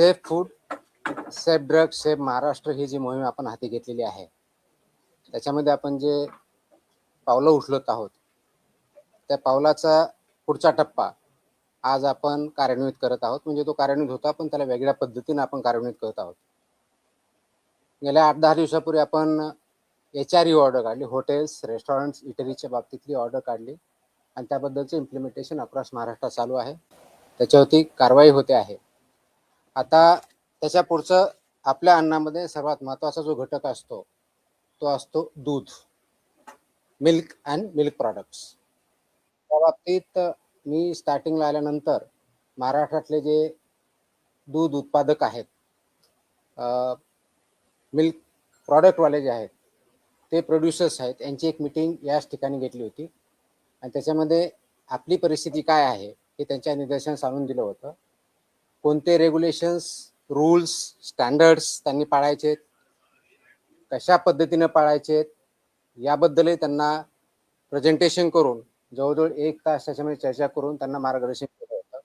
Safe food, safe drug, safe Maharashtra ही जी मोहीम आपण हाती घेतलेली आहे, त्याच्यामध्ये आपण जे पावलं उचलत आहोत, त्या पावलाचा पुढचा टप्पा आज आपण कार्यान्वित करत आहोत. म्हणजे तो कार्यान्वित होता, पण त्याला वेगळ्या पद्धतीने आपण कार्यान्वित करत आहोत. गेल्या 8-10 दिवसापूर्वी आपण HRE ऑर्डर काढली, हॉटेल्स, रेस्टॉरंट्स, इटरीच्या बाबतीतली ऑर्डर काढली आणि त्याबद्दलचं इम्प्लिमेंटेशन अक्रॉस महाराष्ट्र चालू आहे. त्याच्यावरती कारवाई होते आहे. आता त्याच्या पुढचं आपल्या अन्नामध्ये सर्वात महत्त्वाचा जो घटक असतो तो असतो दूध, मिल्क अँड मिल्क प्रॉडक्ट्स. त्या बाबतीत मी स्टार्टिंगला आल्यानंतर महाराष्ट्रातले जे दूध उत्पादक आहेत, मिल्क प्रॉडक्टवाले जे आहेत, ते प्रोड्युसर्स आहेत, यांची एक मीटिंग याच ठिकाणी घेतली होती आणि त्याच्यामध्ये आपली परिस्थिती काय आहे हे त्यांच्या निदर्शनास आणून दिलं होतं. कोणते रेग्युलेशन्स, रूल्स, स्टँडर्ड्स त्यांनी पाळायचे, कशा पद्धतीने पाळायचे याबद्दलही त्यांना प्रेझेंटेशन करून जवळजवळ 1 तास त्याच्यामध्ये चर्चा करून त्यांना मार्गदर्शन केलं होतं.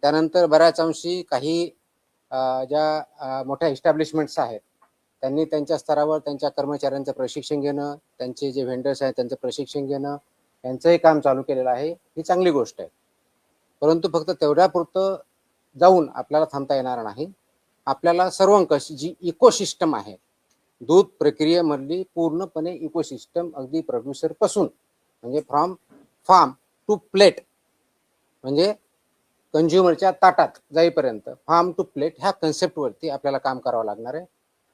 त्यानंतर बऱ्याच अंशी काही ज्या मोठ्या इस्टॅब्लिशमेंट्स आहेत त्यांनी त्यांच्या स्तरावर त्यांच्या कर्मचाऱ्यांचं प्रशिक्षण घेणं, त्यांचे जे व्हेंडर्स आहेत त्यांचं प्रशिक्षण घेणं, यांचंही काम चालू केलेलं आहे. ही चांगली गोष्ट आहे. परंतु फक्त तेवढ्यापुरतं जाऊन आपल्याला थांबता येणार नाही. आपल्याला सर्वंकष जी इकोसिस्टम आहे, दूध प्रक्रियेमधली पूर्णपणे इकोसिस्टम, अगदी प्रोड्युसर पासून म्हणजे फ्रॉम फार्म टू प्लेट, म्हणजे कंझ्युमरच्या ताटात जाईपर्यंत फार्म टू प्लेट ह्या कन्सेप्टवरती आपल्याला काम करावं लागणार आहे.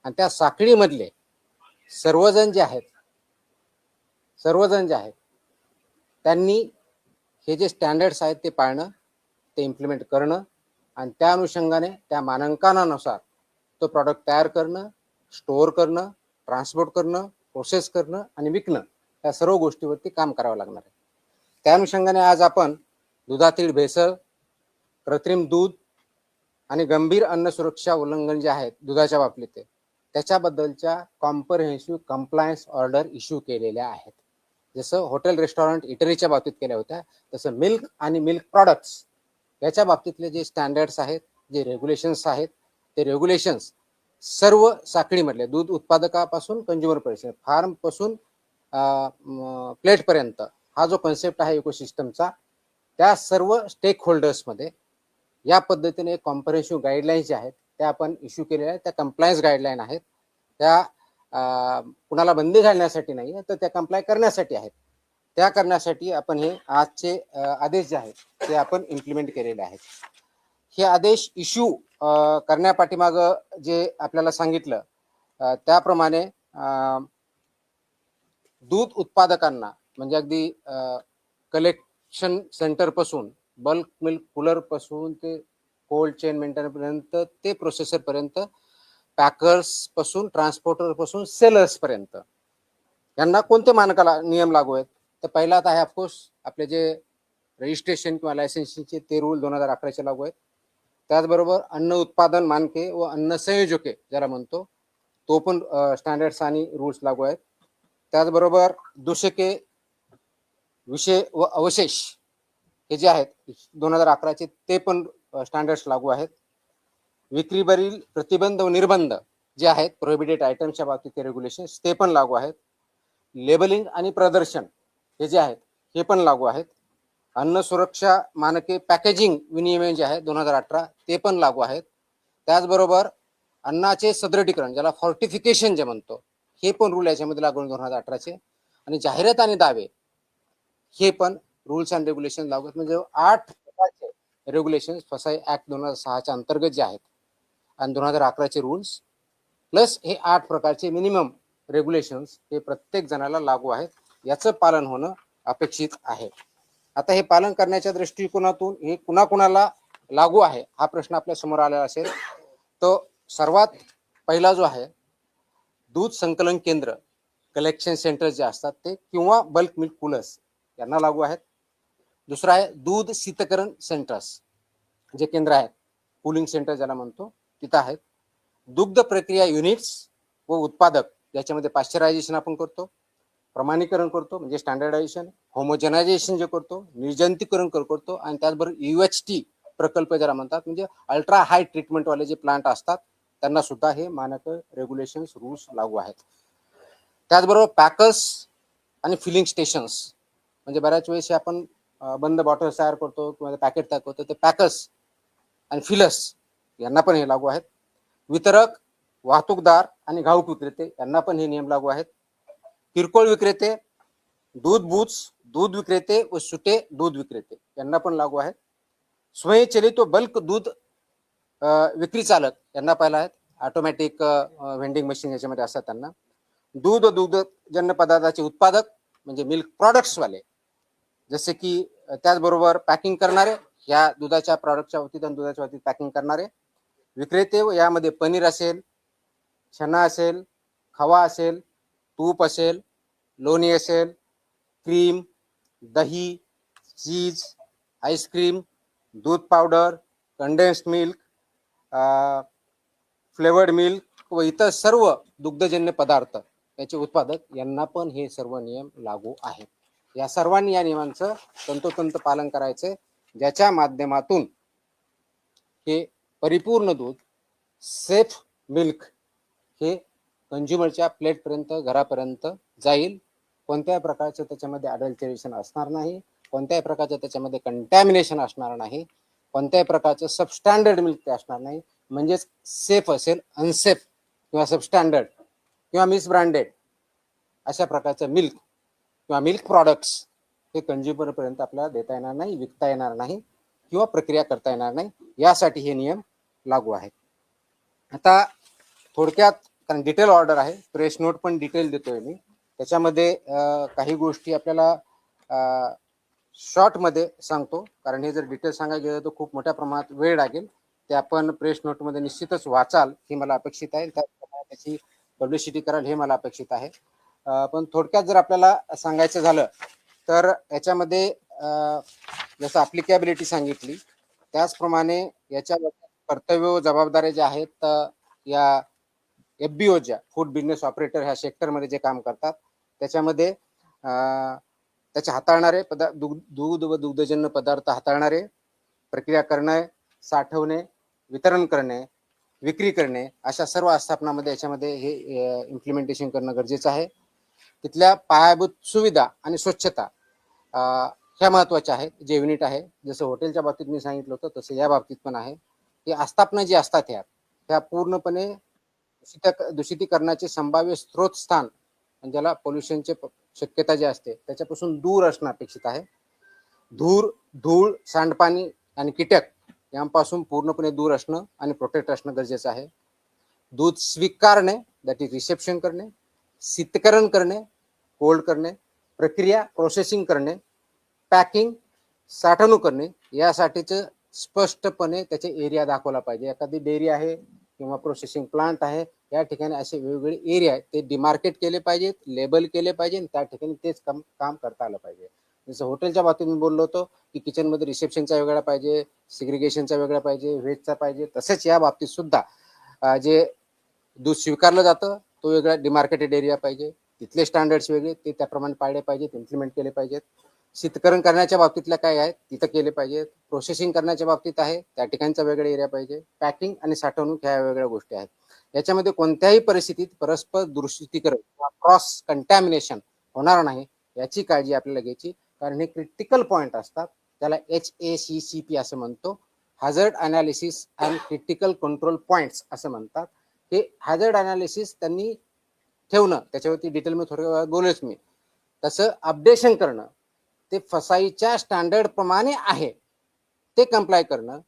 आणि त्या साखळीमधले सर्वजण जे आहेत त्यांनी हे जे स्टँडर्ड्स आहेत ते पाळणं, ते इम्प्लिमेंट करणं आणि त्या अनुषंगाने त्या मानांकनानुसार तो प्रॉडक्ट तयार करणं, स्टोअर करणं, ट्रान्सपोर्ट करणं, प्रोसेस करणं आणि विकणं, या सर्व गोष्टीवरती काम करावं लागणार आहे. त्या अनुषंगाने आज आपण दुधातील भेसळ, कृत्रिम दूध आणि गंभीर अन्न सुरक्षा उल्लंघन जे आहेत दुधाच्या बाबतीत त्याच्याबद्दलच्या कॉम्प्रहेन्सिव्ह कंप्लायन्स ऑर्डर इश्यू केलेल्या आहेत. जसं हॉटेल, रेस्टॉरंट, इटरीच्या बाबतीत केल्या होत्या, तसं मिल्क आणि मिल्क प्रॉडक्ट्स याच्या बाबतीतले जे स्टँडर्ड्स आहेत, जे रेग्युलेशन्स आहेत, ते रेग्युलेशन्स सर्व साखळीमधले दूध उत्पादकापासून कंझ्युमरपर्यंत, फार्मपासून प्लेटपर्यंत हा जो कन्सेप्ट आहे इकोसिस्टमचा, त्या सर्व स्टेक होल्डर्समध्ये या पद्धतीने कॉम्प्रहेन्सिव्ह गाईडलाईन्स ज्या आहेत त्या आपण इश्यू केलेल्या आहेत. त्या कंप्लायन्स गाईडलाईन आहेत. त्या कुणाला बंदी घालण्यासाठी नाही, तर त्या कंप्लाय करण्यासाठी आहेत. त्या करण्यासाठी आपण हे आजचे आदेश जे आहेत ते आपण इम्प्लिमेंट केलेले आहेत. हे आदेश इश्यू करण्यापाठीमाग जे आपल्याला सांगितलं त्याप्रमाणे दूध उत्पादकांना म्हणजे अगदी कलेक्शन सेंटर पासून, बल्क मिल्क कूलर पासून ते कोल्ड चेन मेंटेनर पर्यंत, ते प्रोसेसर पर्यंत, पॅकर्स पासून, ट्रान्सपोर्टर पासून, सेलर्स पर्यंत यांना कोणते मानकाला नियम लागू आहेत? तर पहिला आता आहे ऑफकोर्स आपले जे रजिस्ट्रेशन किंवा लायसन्सिंगचे ते रूल 2011चे लागू आहेत. त्याचबरोबर अन्न उत्पादन मानके व अन्न संयोजके ज्याला म्हणतो तो पण स्टँडर्ड्स आणि रूल्स लागू आहेत. त्याचबरोबर दूषके, विषय व अवशेष हे जे आहेत 2011चे ते पण स्टँडर्ड्स लागू आहेत. विक्रीवरील प्रतिबंध व निर्बंध जे आहेत, प्रोहिबिटेड आयटमच्या बाबतीत रेग्युलेशन्स ते पण लागू आहेत. लेबलिंग आणि प्रदर्शन हे जे आहेत हे पण लागू आहेत. अन्न सुरक्षा मानके पॅकेजिंग विनियमन जे आहे 2018 ते पण लागू आहेत. त्याचबरोबर अन्नाचे सदृढीकरण ज्याला फॉर्टिफिकेशन जे म्हणतो हे पण रूल याच्यामध्ये लागू 2018चे. आणि जाहिरात आणि दावे हे पण रूल्स अँड रेग्युलेशन लागू आहेत. म्हणजे 8 प्रकारचे रेग्युलेशन फसाई ऍक्ट 2006च्या अंतर्गत जे आहेत आणि 2011चे रूल्स प्लस हे 8 प्रकारचे मिनिमम रेग्युलेशन्स हे प्रत्येक जणाला लागू आहेत. याचं पालन होणं अपेक्षित आहे. आता हे पालन करण्याच्या दृष्टिकोनातून हे कुणाकुणाला लागू आहे हा प्रश्न आपल्या समोर आलेला असेल. तो सर्वात पहिला जो आहे, दूध संकलन केंद्र, कलेक्शन सेंटर जे असतात ते किंवा बल्क मिल्क कूलर्स यांना लागू आहेत. दुसरा आहे दूध शीतकरण सेंटर्स जे केंद्र आहेत, कूलिंग सेंटर ज्याला म्हणतो तिथं आहेत. दुग्ध प्रक्रिया युनिट्स व उत्पादक ज्याच्यामध्ये पाश्चरायझेशन आपण करतो, प्रमाणीकरण करतो म्हणजे स्टँडर्डायझेशन, होमोजेनायझेशन जे करतो, निर्जंतुकीकरण करतो आणि त्याचबरोबर UHT प्रकल्प ज्याला म्हणतात, म्हणजे अल्ट्रा हाय ट्रीटमेंटवाले जे प्लांट असतात त्यांना सुद्धा हे मानक रेग्युलेशन्स रूल्स लागू आहेत. त्याचबरोबर पॅकर्स आणि फिलिंग स्टेशन्स, म्हणजे बऱ्याच वेळेस आपण बंद बॉटल तयार करतो किंवा पॅकेट तयार करतो, ते पॅकर्स आणि फिलर्स यांना पण हे लागू आहेत. वितरक, वाहतूकदार आणि घाऊक विक्रेते यांना पण हे नियम लागू आहेत. किरकोळ विक्रेते, दूध बूथ्स, दूध विक्रेते व सुटे दूध विक्रेते यांना पण लागू आहेत. स्वयंचलित व बल्क दूध विक्री चालक यांना पाहिलं आहेत. ऑटोमॅटिक व्हेंडिंग मशीन याच्यामध्ये असतात त्यांना. दूध व दुग्धजन्य पदार्थाचे उत्पादक म्हणजे मिल्क प्रॉडक्ट्स वाले, जसे की त्याचबरोबर पॅकिंग करणारे, या दुधाच्या प्रॉडक्टच्या बाबतीत आणि दुधाच्या बाबतीत पॅकिंग करणारे विक्रेते, व यामध्ये पनीर असेल, चना असेल, खवा असेल, तूप असेल, लोणी असेल, क्रीम, दही, चीज, आईस्क्रीम, दूध powder, condensed milk, flavoured milk व इतर सर्व दुग्धजन्य पदार्थ याचे उत्पादक यांना पण हे सर्व नियम लागू आहेत. या सर्वांनी या नियमांचं तंतोतंत पालन करायचे, ज्याच्या माध्यमातून हे परिपूर्ण दूध, सेफ मिल्क हे कंझ्युमरच्या प्लेटपर्यंत, घरापर्यंत जाईल. कोणत्याही प्रकारचं त्याच्यामध्ये अडल्टरेशन असणार नाही, कोणत्याही प्रकारचं त्याच्यामध्ये कंटॅमिनेशन असणार नाही, कोणत्याही प्रकारचं सबस्टँडर्ड मिल्क ते असणार नाही. म्हणजेच सेफ असेल, अनसेफ किंवा सबस्टँडर्ड किंवा मिसब्रँडेड अशा प्रकारचं मिल्क किंवा मिल्क प्रॉडक्ट्स हे कंझ्युमरपर्यंत आपल्याला देता येणार नाही, विकता येणार नाही किंवा प्रक्रिया करता येणार नाही. यासाठी हे नियम लागू आहेत. आता थोडक्यात, कारण डिटेल ऑर्डर आहे, प्रेस नोट पण डिटेल देतोय मी, त्याच्यामध्ये काही गोष्टी आपल्याला शॉर्टमध्ये सांगतो, कारण हे जर डिटेल सांगायला गेलं तर खूप मोठ्या प्रमाणात वेळ लागेल. ते आपण प्रेस नोटमध्ये निश्चितच वाचाल हे मला अपेक्षित आहे, त्याची पब्लिसिटी कराल हे मला अपेक्षित आहे. पण थोडक्यात जर आपल्याला सांगायचं झालं तर याच्यामध्ये जसं अप्लिकेबिलिटी सांगितली, त्याचप्रमाणे याच्या कर्तव्य व जबाबदाऱ्या ज्या आहेत, या FBO ज्या फूड बिझनेस ऑपरेटर ह्या सेक्टरमध्ये जे काम करतात त्याच्यामध्ये त्याचे हाताळणारे दूध व दुग्धजन्य पदार्थ हाताळणारे, प्रक्रिया करणे, साठवणे, वितरण करणे, विक्री करणे, अशा सर्व आस्थापनामध्ये याच्यामध्ये हे इम्प्लिमेंटेशन करणं गरजेचं आहे. तिथल्या पायाभूत सुविधा आणि स्वच्छता ह्या महत्वाच्या आहेत. जे युनिट आहे, जसं हॉटेलच्या बाबतीत मी सांगितलं होतं तसं या बाबतीत पण आहे. ही आस्थापना जी असतात ह्या पूर्णपणे दूषितीकरणाचे संभाव्य स्त्रोत स्थान, ज्याला पोल्युशनचे शक्यता जी असते त्याच्यापासून दूर असणं अपेक्षित आहे. धूळ, सांडपाणी आणि कीटक यांपासून पूर्णपणे दूर असणं आणि प्रोटेक्ट असणं गरजेचं आहे. दूध स्वीकारणे, दॅट इज रिसेप्शन करणे, शीतकरण करणे, कोल्ड करणे, प्रक्रिया प्रोसेसिंग करणे, पॅकिंग, साठवणूक करणे, यासाठीचं स्पष्टपणे त्याचे एरिया दाखवला पाहिजे. एखादी डेअरी आहे किंवा प्रोसेसिंग प्लांट आहे, या ठिकाणी असे वेगवेगळे एरिया आहेत, ते डिमार्केट केले पाहिजेत, लेबल केले पाहिजे, त्या ठिकाणी तेच काम करता आलं पाहिजे. जसं हॉटेलच्या बाबतीत मी बोललो होतो की किचनमध्ये रिसेप्शनचा वेगळा पाहिजे, सिग्रिगेशनचा वेगळा पाहिजे, व्हेजचा पाहिजे, तसेच या बाबतीत सुद्धा जे दूध स्वीकारलं जातं तो वेगळा डिमार्केटेड एरिया पाहिजे, तिथले स्टँडर्ड्स वेगळे, ते त्याप्रमाणे पाळले पाहिजेत, इम्प्लिमेंट केले पाहिजेत. शीतकरण करण्याच्या बाबतीतल्या काय आहेत तिथं केले पाहिजेत. प्रोसेसिंग करण्याच्या बाबतीत आहे त्या ठिकाणचा वेगळा एरिया पाहिजे. पॅकिंग आणि साठवणूक ह्या वेगळ्या गोष्टी आहेत. याच्यामध्ये कोणत्याही परिस्थितीत परस्पर दूषितीकरण किंवा क्रॉस कंटॅमिनेशन होणार नाही याची काळजी आपल्याला घ्यायची, कारण हे क्रिटिकल पॉईंट असतात. त्याला HACCP असं म्हणतो, hazard analysis and critical control points असं म्हणतात. हे हॅझर्ड अनालिसिस त्यांनी ठेवणं, त्याच्यावरती डिटेलमध्ये थोड्या वेळात बोलेच मी. तसं अपडेशन करणं, ते फसाईच्या स्टँडर्ड प्रमाणे आहे ते कंप्लाय करणं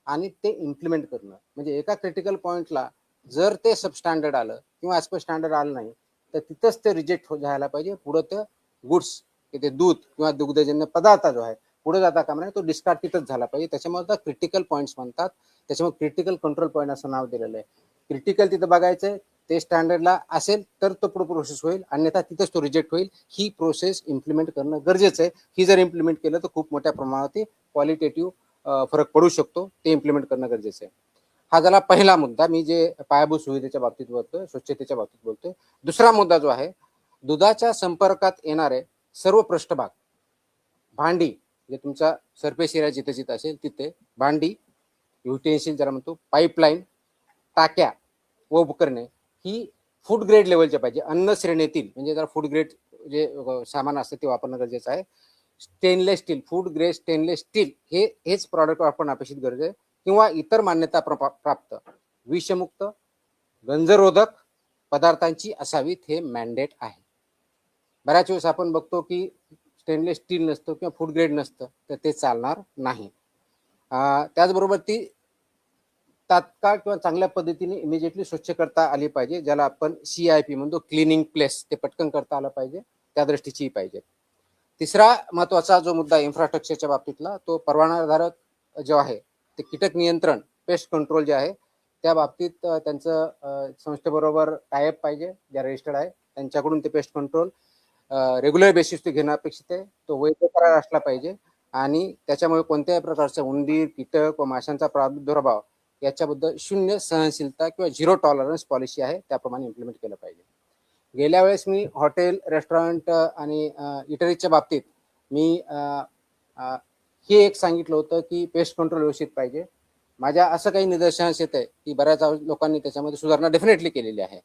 आणि ते इम्प्लिमेंट करणं. म्हणजे एका क्रिटिकल पॉइंटला जर ते सबस्टँडर्ड आलं किंवा ॲज पर स्टँडर्ड आलं नाही तर तिथंच ते रिजेक्ट झाला पाहिजे. पुढं ते गुड्स, ते दूध किंवा दुग्धजन्य पदार्थ जो आहे पुढे जाता कामा नये, तो डिस्कार्ड तिथंच झाला पाहिजे. त्याच्यामुळे क्रिटिकल पॉईंट्स म्हणतात, त्याच्यामुळे क्रिटिकल कंट्रोल पॉईंट असं नाव दिलेलं आहे. क्रिटिकल तिथं बघायचंय, ते स्टँडर्डला असेल तर तो पुढे प्रोसेस होईल, अन्यथा तिथंच तो रिजेक्ट होईल. ही प्रोसेस इम्प्लिमेंट करणं गरजेचं आहे. ही जर इम्प्लिमेंट केलं तर खूप मोठ्या प्रमाणात क्वालिटेटिव्ह फरक पडू शकतो, ते इम्प्लिमेंट करणं गरजेचं आहे. हा झाला पहिला मुद्दा, मी जे पायाभूत सुविधेच्या बाबतीत बोलतोय, स्वच्छतेच्या बाबतीत बोलतोय. दुसरा मुद्दा जो आहे, दुधाच्या संपर्कात येणारे सर्व पृष्ठभाग, भांडी, जे तुमचा सरफेस एरिया जिथे जिथे असेल तिथे भांडी, युटेन्सिल ज्याला म्हणतो, पाईपलाईन, टाक्या व उपकरणे ही फूड ग्रेड लेवलच्या पाहिजे. अन्न श्रेणीतील म्हणजे जरा फूड ग्रेड जे सामान असतं ते वापरणं गरजेचं आहे. Stainless steel, food grade stainless steel हेच प्रॉडक्ट वापरणं अपेक्षित गरज आहे, किंवा इतर मान्यता प्राप्त विषमुक्त गंजरोधक पदार्थांची असावीत, हे मॅन्डेट आहे. बऱ्याच वेळेस आपण बघतो की स्टेनलेस स्टील नसतं किंवा फूड ग्रेड नसतं, तर ते चालणार नाही. त्याचबरोबर ती तात्काळ किंवा चांगल्या पद्धतीने इमिजिएटली स्वच्छ करता आली पाहिजे, ज्याला आपण CIP म्हणतो, क्लिनिंग प्लेस, ते पटकन करता आलं पाहिजे, त्या दृष्टीची पाहिजे. तिसरा महत्वाचा जो मुद्दा इन्फ्रास्ट्रक्चरच्या बाबतीतला, तो परवानाधारक जो आहे ते कीटक नियंत्रण, पेस्ट कंट्रोल जे आहे त्या बाबतीत त्यांचं संस्थेबरोबर टायअप पाहिजे, ज्या रजिस्टर्ड आहे त्यांच्याकडून ते पेस्ट कंट्रोल रेग्युलर बेसिस ते घेणं अपेक्षित आहे. तो वैध करार असला पाहिजे आणि त्याच्यामुळे कोणत्याही प्रकारचा उंदीर, कीटक व माशांचा प्रादुर्भाव याच्याबद्दल शून्य सहनशीलता किंवा झिरो टॉलरन्स पॉलिसी आहे, त्याप्रमाणे इम्प्लिमेंट केलं पाहिजे. गेल्या वेळेस मी हॉटेल, रेस्टॉरंट आणि इटरीच्या बाबतीत मी हे एक सांगितलं होतं की पेस्ट कंट्रोल व्यवस्थित पाहिजे. माझ्या असं काही निदर्शनास येत आहे की बऱ्याच लोकांनी त्याच्यामध्ये सुधारणा डेफिनेटली केलेली आहे,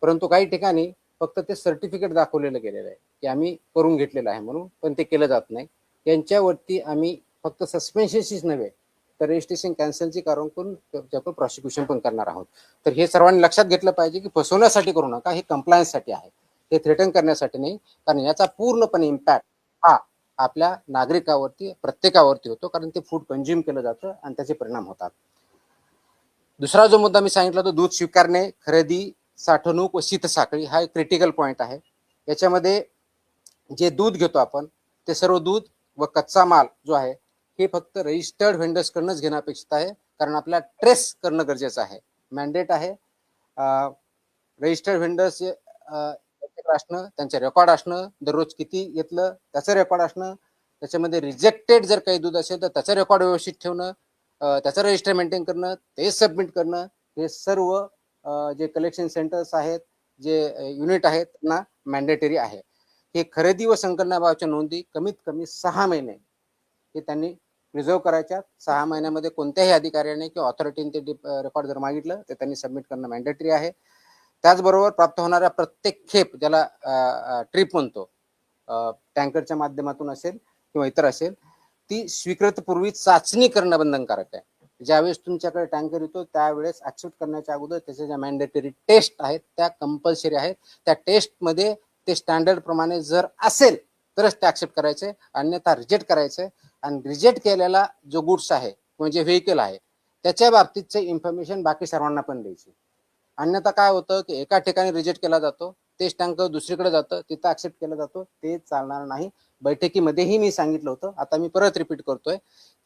परंतु काही ठिकाणी फक्त ते सर्टिफिकेट दाखवलेलं गेलेलं आहे की आम्ही करून घेतलेलं आहे म्हणून, पण ते केलं जात नाही. त्यांच्यावरती आम्ही फक्त सस्पेन्शनशीच नव्हे तर रजिस्ट्रेशन कॅन्सलची कारवाई करून त्याच्यावर प्रॉसिक्युशन पण करणार आहोत. तर हे सर्वांनी लक्षात घेतलं पाहिजे की फसवण्यासाठी करू नका, हे कंप्लायन्ससाठी आहे, हे थ्रेटन करण्यासाठी नाही, कारण याचा पूर्णपणे इम्पॅक्ट हा आपल्या नागरिकावरती, प्रत्येकावरती होतो, कारण ते फूड कंझ्युम केलं जातं आणि त्याचे परिणाम होतात. दुसरा जो मुद्दा मी सांगितला तो दूध स्वीकारणे, खरेदी, साठवणूक व शीतसाखळी हा एक क्रिटिकल पॉइंट आहे. याच्यामध्ये जे दूध घेतो आपण ते सर्व दूध व कच्चा माल जो आहे हे फक्त रजिस्टर्ड व्हेंडर्स कडूनच घेणं अपेक्षित आहे, कारण आपल्याला ट्रेस करणं गरजेचं आहे, मॅन्डेट आहे. रजिस्टर्ड व्हेंडर्स असणं, त्यांचे रेकॉर्ड असणं, दररोज किती घेतलं त्याचं रेकॉर्ड असणं, त्याच्यामध्ये रिजेक्टेड जर काही दूध असेल तर त्याचं रेकॉर्ड व्यवस्थित ठेवणं, त्याचं रजिस्टर मेंटेन करणं, ते सबमिट करणं, हे सर्व जे कलेक्शन सेंटर्स आहेत, जे युनिट आहेत ना मॅन्डेटरी आहे. हे खरेदी व संकलनाबाबतच्या नोंदी कमीत कमी 6 महिने हे त्यांनी प्रिझर्व करायच्या. 6 महिन्यामध्ये कोणत्याही अधिकाऱ्याने किंवा ऑथॉरिटीने ते रेकॉर्ड जर मागितलं तर त्यांनी सबमिट करणं मॅन्डेटरी आहे. त्याचबरोबर प्राप्त होणाऱ्या प्रत्येक खेप, ज्याला ट्रिप म्हणतो, टँकरच्या माध्यमातून असेल किंवा इतर असेल, ती स्वीकृतपूर्वी चाचणी करणं बंधनकारक आहे. ज्यावेळेस तुमच्याकडे टँकर येतो त्यावेळेस ऍक्सेप्ट करण्याच्या अगोदर त्याच्या ज्या मॅन्डेटरी टेस्ट आहेत त्या कंपल्सरी आहेत. त्या टेस्टमध्ये ते स्टँडर्ड प्रमाणे जर असेल तरच ते ऍक्सेप्ट करायचे, अन्यथा रिजेक्ट करायचे. आणि रिजेक्ट केलेला जो गुड्स आहे म्हणजे व्हेकल आहे त्याच्या बाबतीतचे इन्फॉर्मेशन बाकी सर्वांना पण द्यायची. अन्यथा काय होतं की एका ठिकाणी रिजेक्ट केला जातो, तेच टँकर दुसरीकडे जातं, तिथं ऍक्सेप्ट केला जातो, ते चालणार नाही. बैठकीमध्येही मी सांगितलं होतं, आता मी परत रिपीट करतोय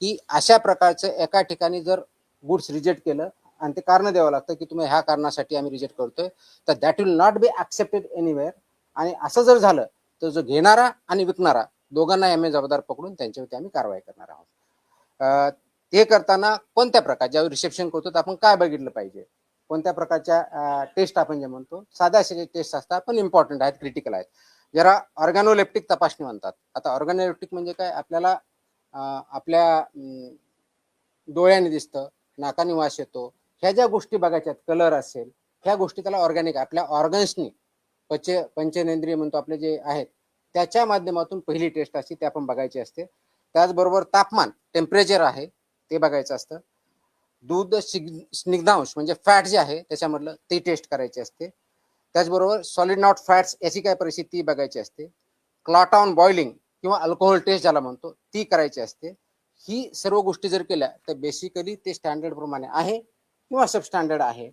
की अशा प्रकारचं एका ठिकाणी जर गुड्स रिजेक्ट केलं आणि ते कारण द्यावं लागतं की तुम्ही ह्या कारणासाठी आम्ही रिजेक्ट करतोय, तर that will not be accepted anywhere. आणि असं जर झालं तर जो घेणारा आणि विकणारा दोघांना आम्ही जबाबदार पकडून त्यांच्यावरती आम्ही कारवाई करणार आहोत. ते करताना कोणत्या प्रकार, ज्यावेळी रिसेप्शन करतो तर आपण काय बघितलं पाहिजे, कोणत्या प्रकारच्या टेस्ट आपण जे म्हणतो, साध्या असे टेस्ट असतात पण इम्पॉर्टंट आहेत, क्रिटिकल आहेत, जरा ऑर्गॅनोलेप्टिक तपासणी म्हणतात. आता ऑर्गॅनोलेप्टिक म्हणजे काय, आपल्याला आपल्या डोळ्याने दिसतं, नाकाने वास येतो, ह्या ज्या गोष्टी बघायच्यात, कलर असेल, ह्या गोष्टी त्याला ऑर्गॅनिक आपल्या ऑर्गन्सनी, पंचेंद्रिय म्हणतो आपले जे आहेत त्याच्या माध्यमातून पहिली टेस्ट असते, ते आपण बघायची असते. त्याचबरोबर तापमान, टेम्परेचर आहे ते बघायचं असतं. दूध स्निग्धांश म्हणजे फॅट जे आहे त्याच्यामधलं ते टेस्ट करायचे असते. त्याचबरोबर सॉलिड नॉट फॅट्स याची काय परिस्थिती बघायची असते. क्लॉट ऑन बॉइलिंग किंवा अल्कोहोल टेस्ट ज्याला म्हणतो ती करायची असते. ही सर्व गोष्टी जर केल्या तर बेसिकली ते स्टँडर्ड प्रमाणे आहे किंवा सबस्टँडर्ड आहे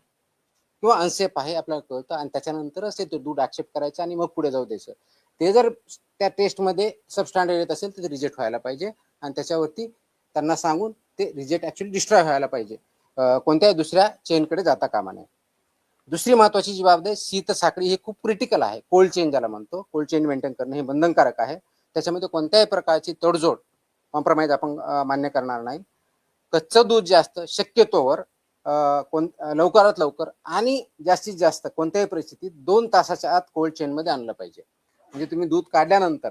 किंवा अनसेफ आहे आपल्याला कळतं, आणि त्याच्यानंतरच ते दूध ऍक्सेप्ट करायचं आणि मग पुढे जाऊ द्यायचं. ते जर त्या टेस्टमध्ये सबस्टँडर्ड येत असेल तर ते रिजेक्ट व्हायला पाहिजे आणि त्याच्यावरती त्यांना सांगून ते रिजेक्ट ऍक्च्युअली डिस्ट्रॉय व्हायला पाहिजे, कोणत्याही दुसऱ्या चेनकडे जाता कामा नये. दुसरी महत्वाची जी बाब आहे, शीत साखळी हे खूप क्रिटिकल आहे. कोल्ड चेन ज्याला म्हणतो, कोल्ड चेन मेंटेन करणं हे बंधनकारक आहे. त्याच्यामध्ये कोणत्याही प्रकारची तडजोड, कॉम्प्रोमाइज आपण मान्य करणार नाही. कच्चं दूध जास्त शक्यतोवर लवकरात लवकर आणि जास्तीत जास्त कोणत्याही परिस्थितीत 2 तासाच्या आत कोल्ड चेन मध्ये आणलं पाहिजे. म्हणजे तुम्ही दूध काढल्यानंतर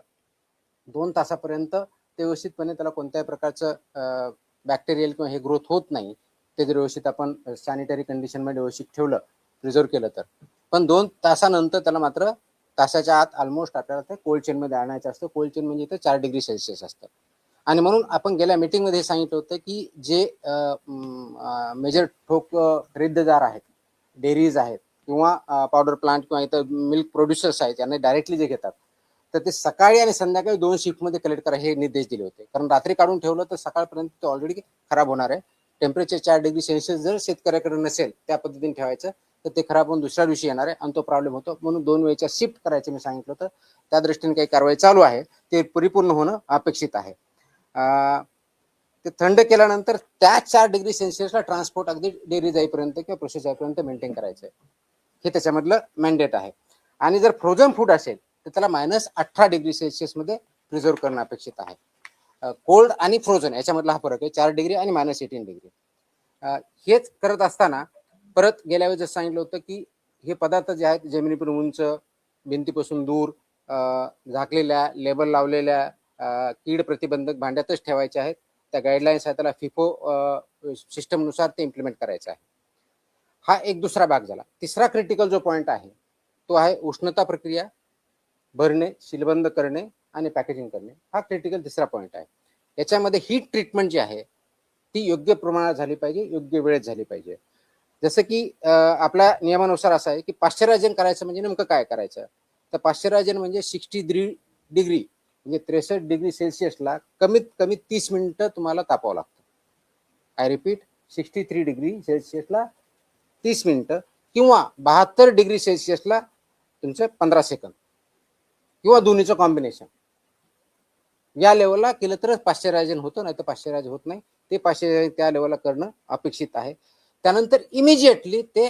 2 तासापर्यंत ते व्यवस्थितपणे त्याला कोणत्याही प्रकारचं बॅक्टेरियल किंवा हे ग्रोथ होत नाही, ते जर व्यवस्थित आपण सॅनिटरी कंडिशनमध्ये व्यवस्थित ठेवलं, प्रिझर्व केलं तर. पण 2 तासानंतर त्याला मात्र तासाच्या आत ऑलमोस्ट आपल्याला ते कोल्ड चेनमध्ये आणायचं असतं. कोल्ड चेन म्हणजे इथं 4 डिग्री सेल्सिअस असतं. आणि म्हणून आपण गेल्या मीटिंगमध्ये हे सांगितलं होतं की जे मेजर ठोक खरेदीदार आहेत, डेअरीज आहेत किंवा पावडर प्लांट किंवा इतर मिल्क प्रोड्युसर्स आहेत, यांना डायरेक्टली जे घेतात, तर ते सकाळी आणि संध्याकाळी 2 शिफ्टमध्ये कलेक्ट करा हे निर्देश दिले होते. कारण रात्री काढून ठेवलं तर सकाळपर्यंत ते ऑलरेडी खराब होणार आहे. टेम्परेचर 4 डिग्री सेल्सिअस जर शेतकऱ्याकडे नसेल त्या पद्धतीने ठेवायचं, तर ते खराब होऊन दुसऱ्या दिवशी येणार आहे आणि तो प्रॉब्लेम होतो. म्हणून 2 वेळच्या शिफ्ट करायचे मी सांगितलं होतं. त्या दृष्टीने काही कारवाई चालू आहे, ते परिपूर्ण होणं अपेक्षित आहे. ते थंड केल्यानंतर त्या 4 डिग्री सेल्सिअसला ट्रान्सपोर्ट अगदी डेअरी जाईपर्यंत किंवा प्रोसेस जाईपर्यंत मेंटेन करायचं आहे. हे त्याच्यामधलं मॅन्डेट आहे. आणि जर फ्रोझन फूड असेल तर त्याला -18 डिग्री सेल्सिअसमध्ये प्रिझर्व करणं अपेक्षित आहे. कोल्ड आणि फ्रोझन याच्यामधला हा फरक आहे, 4 डिग्री आणि -18 डिग्री. हेच करत असताना परत गेल्या वेळेस जसं सांगितलं होतं की हे पदार्थ जे आहेत जमिनीपासून उंच, भिंतीपासून दूर, झाकलेल्या, लेबल लावलेल्या, कीड प्रतिबंधक भांड्यातच ठेवायचे आहेत. त्या गाईडलाईन्स आहेत, त्याला फिफो सिस्टमनुसार ते इम्प्लिमेंट करायचं आहे. हा एक दुसरा भाग झाला. तिसरा क्रिटिकल जो पॉईंट आहे तो आहे उष्णता प्रक्रिया, भरणे, सीलबंद करणे आणि पॅकेजिंग करणे. हा क्रिटिकल तिसरा पॉईंट आहे. याच्यामध्ये हीट ट्रीटमेंट जी आहे ती योग्य प्रमाणात झाली पाहिजे, योग्य वेळेत झाली पाहिजे. जसं की आपल्या नियमानुसार असं आहे की पाश्चरायझन करायचं म्हणजे नेमकं काय करायचं, तर पाश्चरायझन म्हणजे 63 डिग्री म्हणजे 63 डिग्री सेल्सिअसला कमीत कमी 30 मिनिटं तुम्हाला तापावं लागतं. आय रिपीट, 63 डिग्री सेल्सिअसला 30 मिनिटं किंवा 72 डिग्री सेल्सिअसला तुमचं 15 सेकंद किंवा दोन्हीचं कॉम्बिनेशन. या लेवलला केलं तरच पाश्चरायझन होतं, नाही तर पाश्चरायझ होत नाही. ते पाश्चरायझ त्या लेवलला करणं अपेक्षित आहे. त्यानंतर इमिजिएटली ते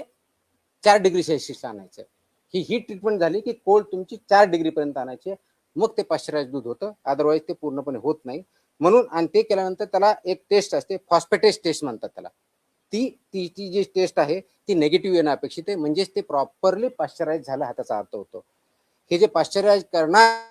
4 डिग्री सेल्सिअसला आणायचं. ही हीट ट्रीटमेंट झाली की कोल्ड तुमची 4 डिग्रीपर्यंत आणायची, मग ते पाश्चरायझ दूध होतं, अदरवाईज ते पूर्णपणे होत नाही. म्हणून आणि ते केल्यानंतर त्याला एक टेस्ट असते, फॉस्फेटेज टेस्ट म्हणतात त्याला. ती जी टेस्ट आहे ती निगेटिव्ह येणं अपेक्षित आहे, म्हणजेच ते प्रॉपरली पाश्चरायझ झालं हा त्याचा अर्थ होतो. हे जे पाश्चरायझ करणार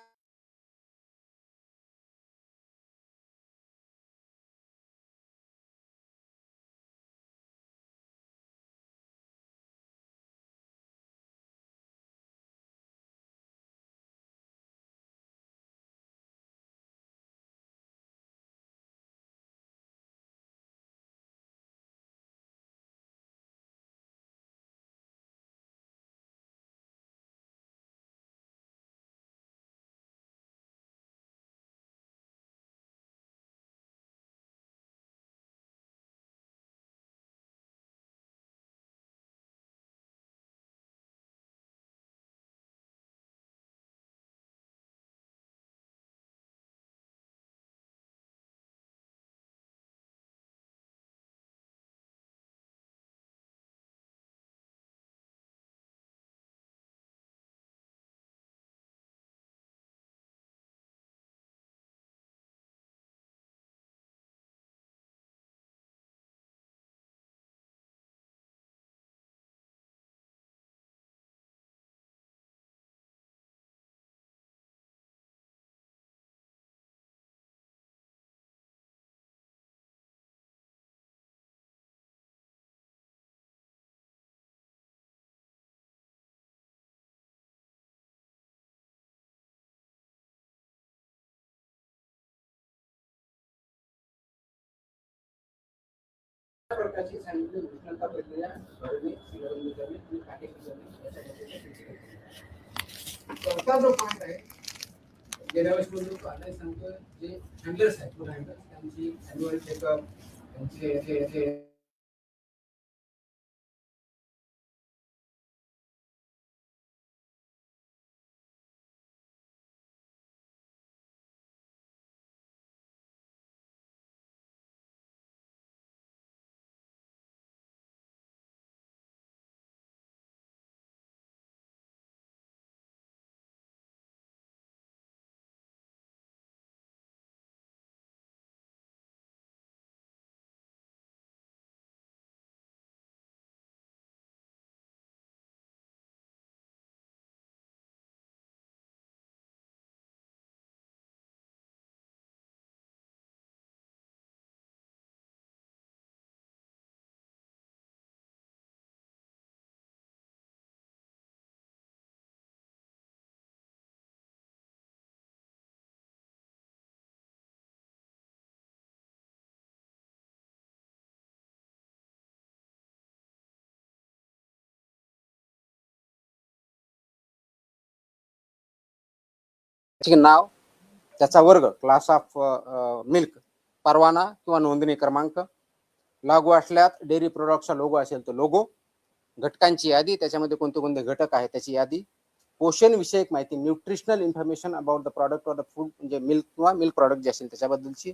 प्रकारची सांगितली उष्णता प्रक्रिया, भरणे, सीलबंद करणे आणि पॅकेजिंग करणे याच्यामध्ये चौथा जो पॉईंट आहे, गेल्या वेळेस बोललो तो आता सांगतो, जे हँडलर्स आहेत, फूड हँडलर्स, त्यांची अॅन्युअल चेकअप, त्यांचे नाव, त्याचा वर्ग, क्लास ऑफ मिल्क, परवाना किंवा नोंदणी क्रमांक, लागू असल्यास डेअरी प्रोडक्टचा लोगो असेल तर लोगो, घटकांची यादी, त्याच्यामध्ये कोणते कोणते घटक आहेत त्याची यादी, पोषण विषयक माहिती, nutritional information about the product or the food, म्हणजे मिल्क किंवा मिल्क प्रॉडक्ट जे असेल त्याच्याबद्दलची,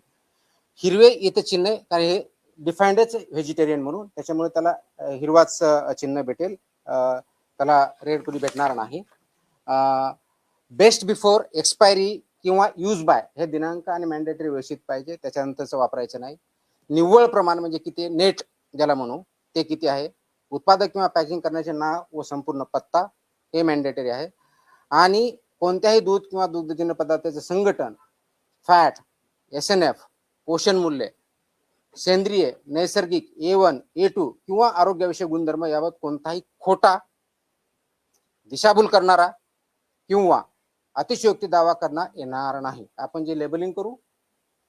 हिरवे इथं चिन्ह, कारण हे डिफाइंडच व्हेजिटेरियन म्हणून, त्याच्यामुळे त्याला हिरवाच चिन्ह भेटेल, त्याला रेड कधी भेटणार नाही. बेस्ट बिफोर एक्सपायरी किंवा यूज बाय हे दिनांक आणि मॅन्डेटरी व्यवस्थित पाहिजे, त्याच्यानंतरच वापरायचं नाही. निव्वळ प्रमाण म्हणजे किती, नेट ज्याला म्हणू, ते किती आहे. उत्पादक किंवा पॅकिंग करण्याचे नाव व संपूर्ण पत्ता हे मॅन्डेटरी आहे. आणि कोणत्याही दूध किंवा दुग्धजन्य पदार्थाचे संघटन, फॅट, SNF, पोषण मूल्य, सेंद्रिय, नैसर्गिक, A1, A2 किंवा आरोग्याविषयक गुणधर्म याबाबत कोणताही खोटा, दिशाभूल करणारा किंवा अतिशयोक्ती दावा करता येणार नाही. आपण जे लेबलिंग करू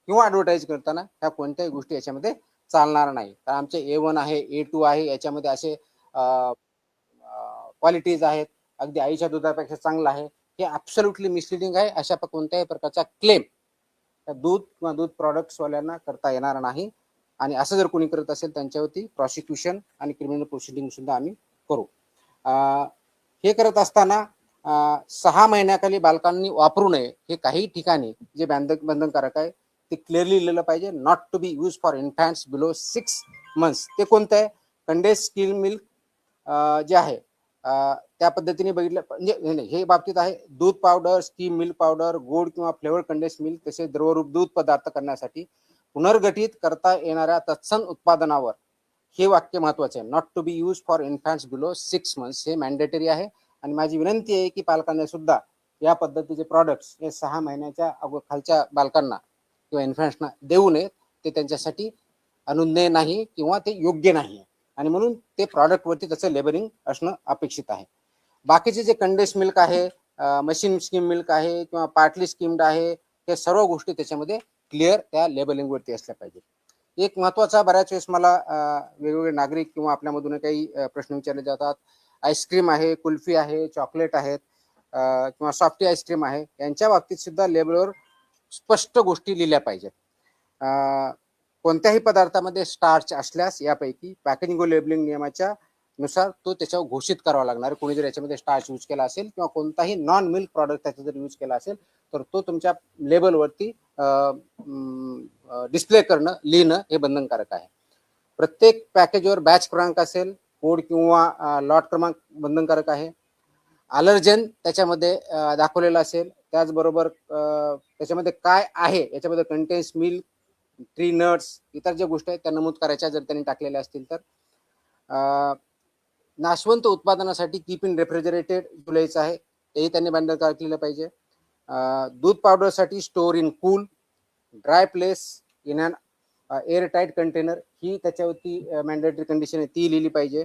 किंवा ऍडव्हर्टाईज करताना ह्या कोणत्याही गोष्टी याच्यामध्ये चालणार नाही. तर आमचे A1 आहे, A2 आहे, याच्यामध्ये असे क्वालिटीज आहेत, अगदी आईच्या दुधापेक्षा चांगलं आहे, हे ॲब्सोल्युटली मिसलिडिंग आहे. अशा कोणत्याही प्रकारचा क्लेम दूध किंवा दूध प्रॉडक्ट्सवाल्यांना करता येणार नाही. आणि असं जर कोणी करत असेल त्यांच्यावरती प्रॉसिक्युशन आणि क्रिमिनल प्रोसिडिंग सुद्धा आम्ही करू. हे करत असताना 6 महिन्याखाली बालकांनी वापरू नये हे काही ठिकाणी जे बंधनकारक आहे ते क्लिअरली लिहिलं पाहिजे. Not to be use for infants below 6 months. ते कोणतं आहे, कंडेन्स स्किम मिल्क जे आहे त्या पद्धतीने बघितलं म्हणजे हे बाबतीत आहे. दूध पावडर, स्कीम मिल्क पावडर, गोड किंवा फ्लेवर कंडेन्स मिल्क तसेच द्रवरूप दूध पदार्थ करण्यासाठी पुनर्गठित करता येणाऱ्या तत्सम उत्पादनावर हे वाक्य महत्वाचे आहे. Not to be use for infants below 6 months हे मॅन्डेटरी आहे. आणि माझी विनंती आहे की पालकांना सुद्धा या पद्धतीचे प्रॉडक्ट्स हे 6 महिन्याच्या खालच्या बालकांना किंवा इन्फॅन्ट्सना देऊ नयेत. ते त्यांच्यासाठी अनुज्ञेय नाही किंवा ते योग्य नाही, आणि म्हणून ते प्रॉडक्टवरती त्याचं लेबलिंग असणं अपेक्षित आहे. बाकीचे जे कंडेन्स मिल्क आहे, मशीन स्कीम मिल्क आहे किंवा पार्टली स्कीम्ड आहे, हे सर्व गोष्टी त्याच्यामध्ये क्लिअर त्या लेबलिंगवरती असल्या पाहिजे. एक महत्वाचा, बऱ्याच वेळेस मला वेगवेगळे नागरिक किंवा आपल्यामधून काही प्रश्न विचारले जातात. आईस्क्रीम आहे, कुल्फी आहे, चॉकलेट आहेत किंवा सॉफ्टी आईस्क्रीम आहे, यांच्या बाबतीत सुद्धा लेबलवर स्पष्ट गोष्टी लिहिल्या पाहिजेत. कोणत्याही पदार्थामध्ये स्टार्च असल्यास यापैकी पॅकेजिंग व लेबलिंग नियमाच्या नुसार तो त्याच्यावर घोषित करावा लागणार. कोणी जर याच्यामध्ये स्टार्च यूज केला असेल किंवा कोणताही नॉन मिल्क प्रॉडक्ट त्याचा जर यूज केला असेल तर तो तुमच्या लेबलवरती डिस्प्ले करणं, लिहिणं हे बंधनकारक आहे. प्रत्येक पॅकेजवर बॅच क्रमांक असेल, कोड किंवा लॉट क्रमांक बंधनकारक आहे. अलर्जन त्याच्यामध्ये दाखवलेलं असेल. त्याचबरोबर त्याच्यामध्ये काय आहे, याच्यामध्ये कंटेन्स मिल्क, ट्री नट्स, इतर ज्या गोष्टी आहेत त्या नमूद करायच्या जर त्यांनी टाकलेल्या असतील तर. नाशवंत उत्पादनासाठी कीप इन रेफ्रिजरेटेड लिहायचं आहे, तेही त्यांनी बंधनकारक लिहिलं पाहिजे. दूध पावडरसाठी store in cool, dry place in an air tight container ही त्याच्यावरती मॅन्डेटरी कंडिशन आहे, ती लिहिली पाहिजे.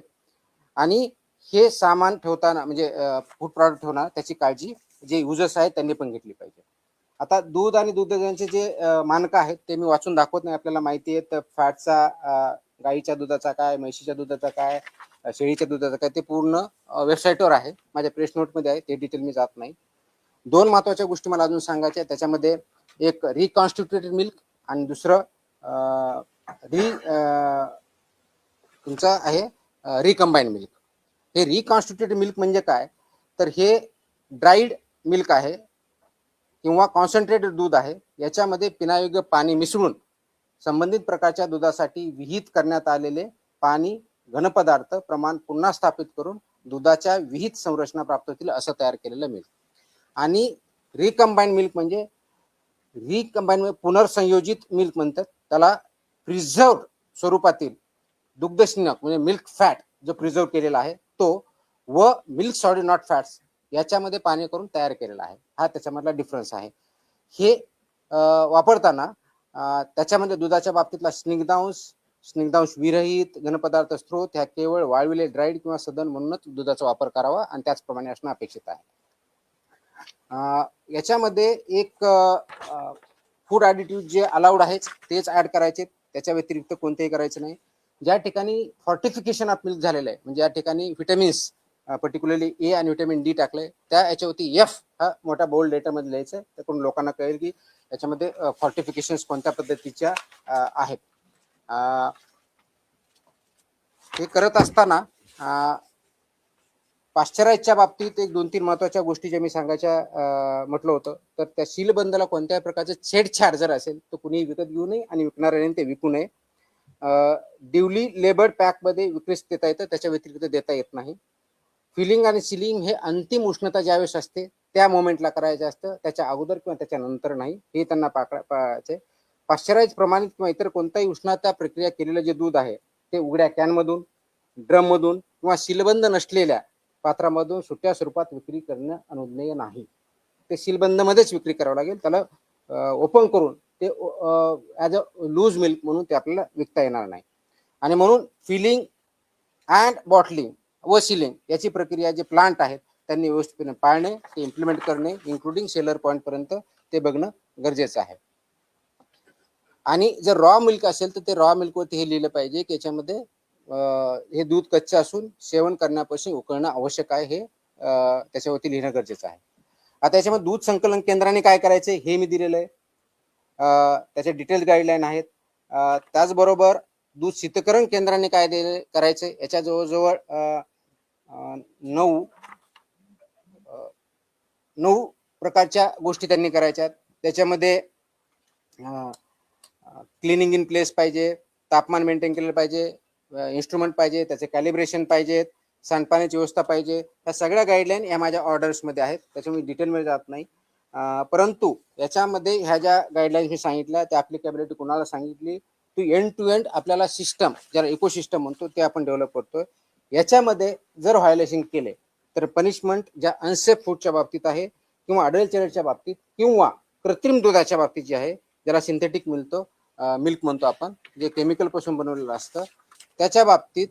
आणि हे सामान ठेवताना म्हणजे फूड प्रॉडक्ट ठेवणार त्याची काळजी जे युजर्स आहेत त्यांनी पण घेतली पाहिजे. आता दूध आणि दुधाचे जे मानकं आहेत ते मी वाचून दाखवत नाही, आपल्याला माहिती आहे. तर फॅटचा गाईच्या दुधाचा काय, म्हशीच्या दुधाचा काय, शेळीच्या दुधाचा काय, ते पूर्ण वेबसाईटवर आहे, माझ्या प्रेस नोटमध्ये आहे, ते डिटेल मी जात नाही. 2 महत्वाच्या गोष्टी मला अजून सांगायच्या, त्याच्यामध्ये एक रिकॉन्स्टिट्युटेड मिल्क आणि दुसरं तुमचं आहे रिकंबाईन मिल्क. हे रिकॉन्स्टिट्युटेड मिल्क म्हणजे काय, तर हे ड्राईड मिल्क आहे किंवा कॉन्सन्ट्रेटेड दूध आहे, याच्यामध्ये पिण्यायोग्य पाणी मिसळून संबंधित प्रकारच्या दुधासाठी विहित करण्यात आलेले पाणी घनपदार्थ प्रमाण पुन्हा स्थापित करून दुधाच्या विहित संरचना प्राप्त होतील असं तयार केलेलं मिल्क. आणि रिकंबाईन मिल्क म्हणजे पुनर्संयोजित मिल्क म्हणतात त्याला. प्रिझर्व्ड स्वरूपातील दुग्धशिनक म्हणजे मिल्क फॅट जो प्रिझर्व केलेला आहे तो, व मिल्क सॉलिड नॉट फॅट्स याच्यामध्ये पाणी करून तयार केलेला आहे, हा त्याच्यामधला डिफरन्स आहे. हे वापरताना त्याच्यामध्ये दुधाच्या बाबतीतला स्निग्धांश विरहित घनपदार्थ स्त्रोत ह्या केवळ वाळविले, ड्राईड किंवा सदन म्हणूनच दुधाचा वापर करावा आणि त्याचप्रमाणे असणं अपेक्षित आहे. याच्यामध्ये एक फूड ॲडिटिव्ह जे अलाउड आहेत तेच ऍड करायचे, त्याच्या व्यतिरिक्त कोणतेही करायचं नाही. ज्या ठिकाणी फॉर्टिफिकेशन ऑफ मिल्क झालेलं आहे, म्हणजे या ठिकाणी व्हिटॅमिन्स पर्टिक्युलरली ए आणि व्हिटॅमिन डी टाकलंय, त्या याच्यावरती एफ हा मोठा बोल्ड लेटरमध्ये लिहायचं, त्याकडून लोकांना कळेल की याच्यामध्ये फॉर्टिफिकेशन्स कोणत्या पद्धतीच्या आहेत. हे करत असताना पाश्चराईजच्या बाबतीत एक 2-3 महत्वाच्या गोष्टी ज्या मी सांगायच्या म्हटलं होतं, तर त्या सीलबंदला कोणत्याही प्रकारचे छेडछाड जर असेल तर कुणीही विकत घेऊ नये आणि विकणाऱ्याने ते विकू नये. ड्युली लेबर्ड पॅकमध्ये विक्रीस देता येतं, त्याच्या व्यतिरिक्त देता येत नाही. फिलिंग आणि सिलिंग हे अंतिम उष्णता ज्यावेळेस असते त्या मोमेंटला करायचं असतं, त्याच्या अगोदर किंवा त्याच्या नंतर नाही, हे त्यांना पाहायचे. पाश्चराईज प्रमाणित किंवा इतर कोणताही उष्णता प्रक्रिया केलेलं जे दूध आहे ते उघड्या कॅनमधून, ड्रममधून किंवा सीलबंद नसलेल्या पात्रामधून सुट्या स्वरूपात विक्री करणं अनुज्ञेय नाही. ते सीलबंदमध्येच विक्री करावं लागेल, त्याला ओपन करून ते ॲज अ लूज मिल्क म्हणून ते आपल्याला विकता येणार नाही. आणि म्हणून फिलिंग अँड बॉटलिंग व सिलिंग याची प्रक्रिया जे प्लांट आहेत त्यांनी व्यवस्थितपणे पाळणे, ते इम्प्लिमेंट करणे, इन्क्लुडिंग सेलर पॉईंट पर्यंत ते बघणं गरजेचं आहे. आणि जर रॉ मिल्क असेल तर ते रॉ मिल्कवरती हे लिहिलं पाहिजे की याच्यामध्ये हे दूध कच्चं असून सेवन करण्यापासून उकळणं आवश्यक आहे, हे त्याच्यावरती लिहिणं गरजेचं आहे. आता याच्यामध्ये दूध संकलन केंद्राने काय करायचे हे मी दिलेलं आहे, त्याचे डिटेल्स गाईडलाईन आहेत. त्याचबरोबर दूध शीतकरण केंद्राने काय करायचे याच्या जवळजवळ 9 प्रकारच्या गोष्टी त्यांनी करायच्या. त्याच्यामध्ये क्लिनिंग इन प्लेस पाहिजे, तापमान मेंटेन केलेलं पाहिजे, इन्स्ट्रुमेंट पाहिजे, त्याचे कॅलिब्रेशन पाहिजेत, सांडपाण्याची व्यवस्था पाहिजे. या सगळ्या गाईडलाईन या माझ्या ऑर्डर्समध्ये आहेत, त्याच्यामुळे डिटेलमध्ये जात नाही. परंतु याच्यामध्ये ह्या ज्या गाईडलाईन्स मी सांगितल्या त्या ॲप्लिकेबिलिटी कोणाला सांगितली, टू एंड आपल्याला सिस्टम ज्याला इकोसिस्टम म्हणतो ते आपण डेव्हलप करतोय. याच्यामध्ये जर व्हायोलेशन केले तर पनिशमेंट ज्या अनसेफ फूडच्या बाबतीत आहे किंवा अडल्चरेटच्या बाबतीत किंवा कृत्रिम दुधाच्या बाबतीत जे आहे, ज्याला सिंथेटिक मिल्क म्हणतो आपण, जे केमिकल पासून बनवलेलं असतं त्याच्या बाबतीत,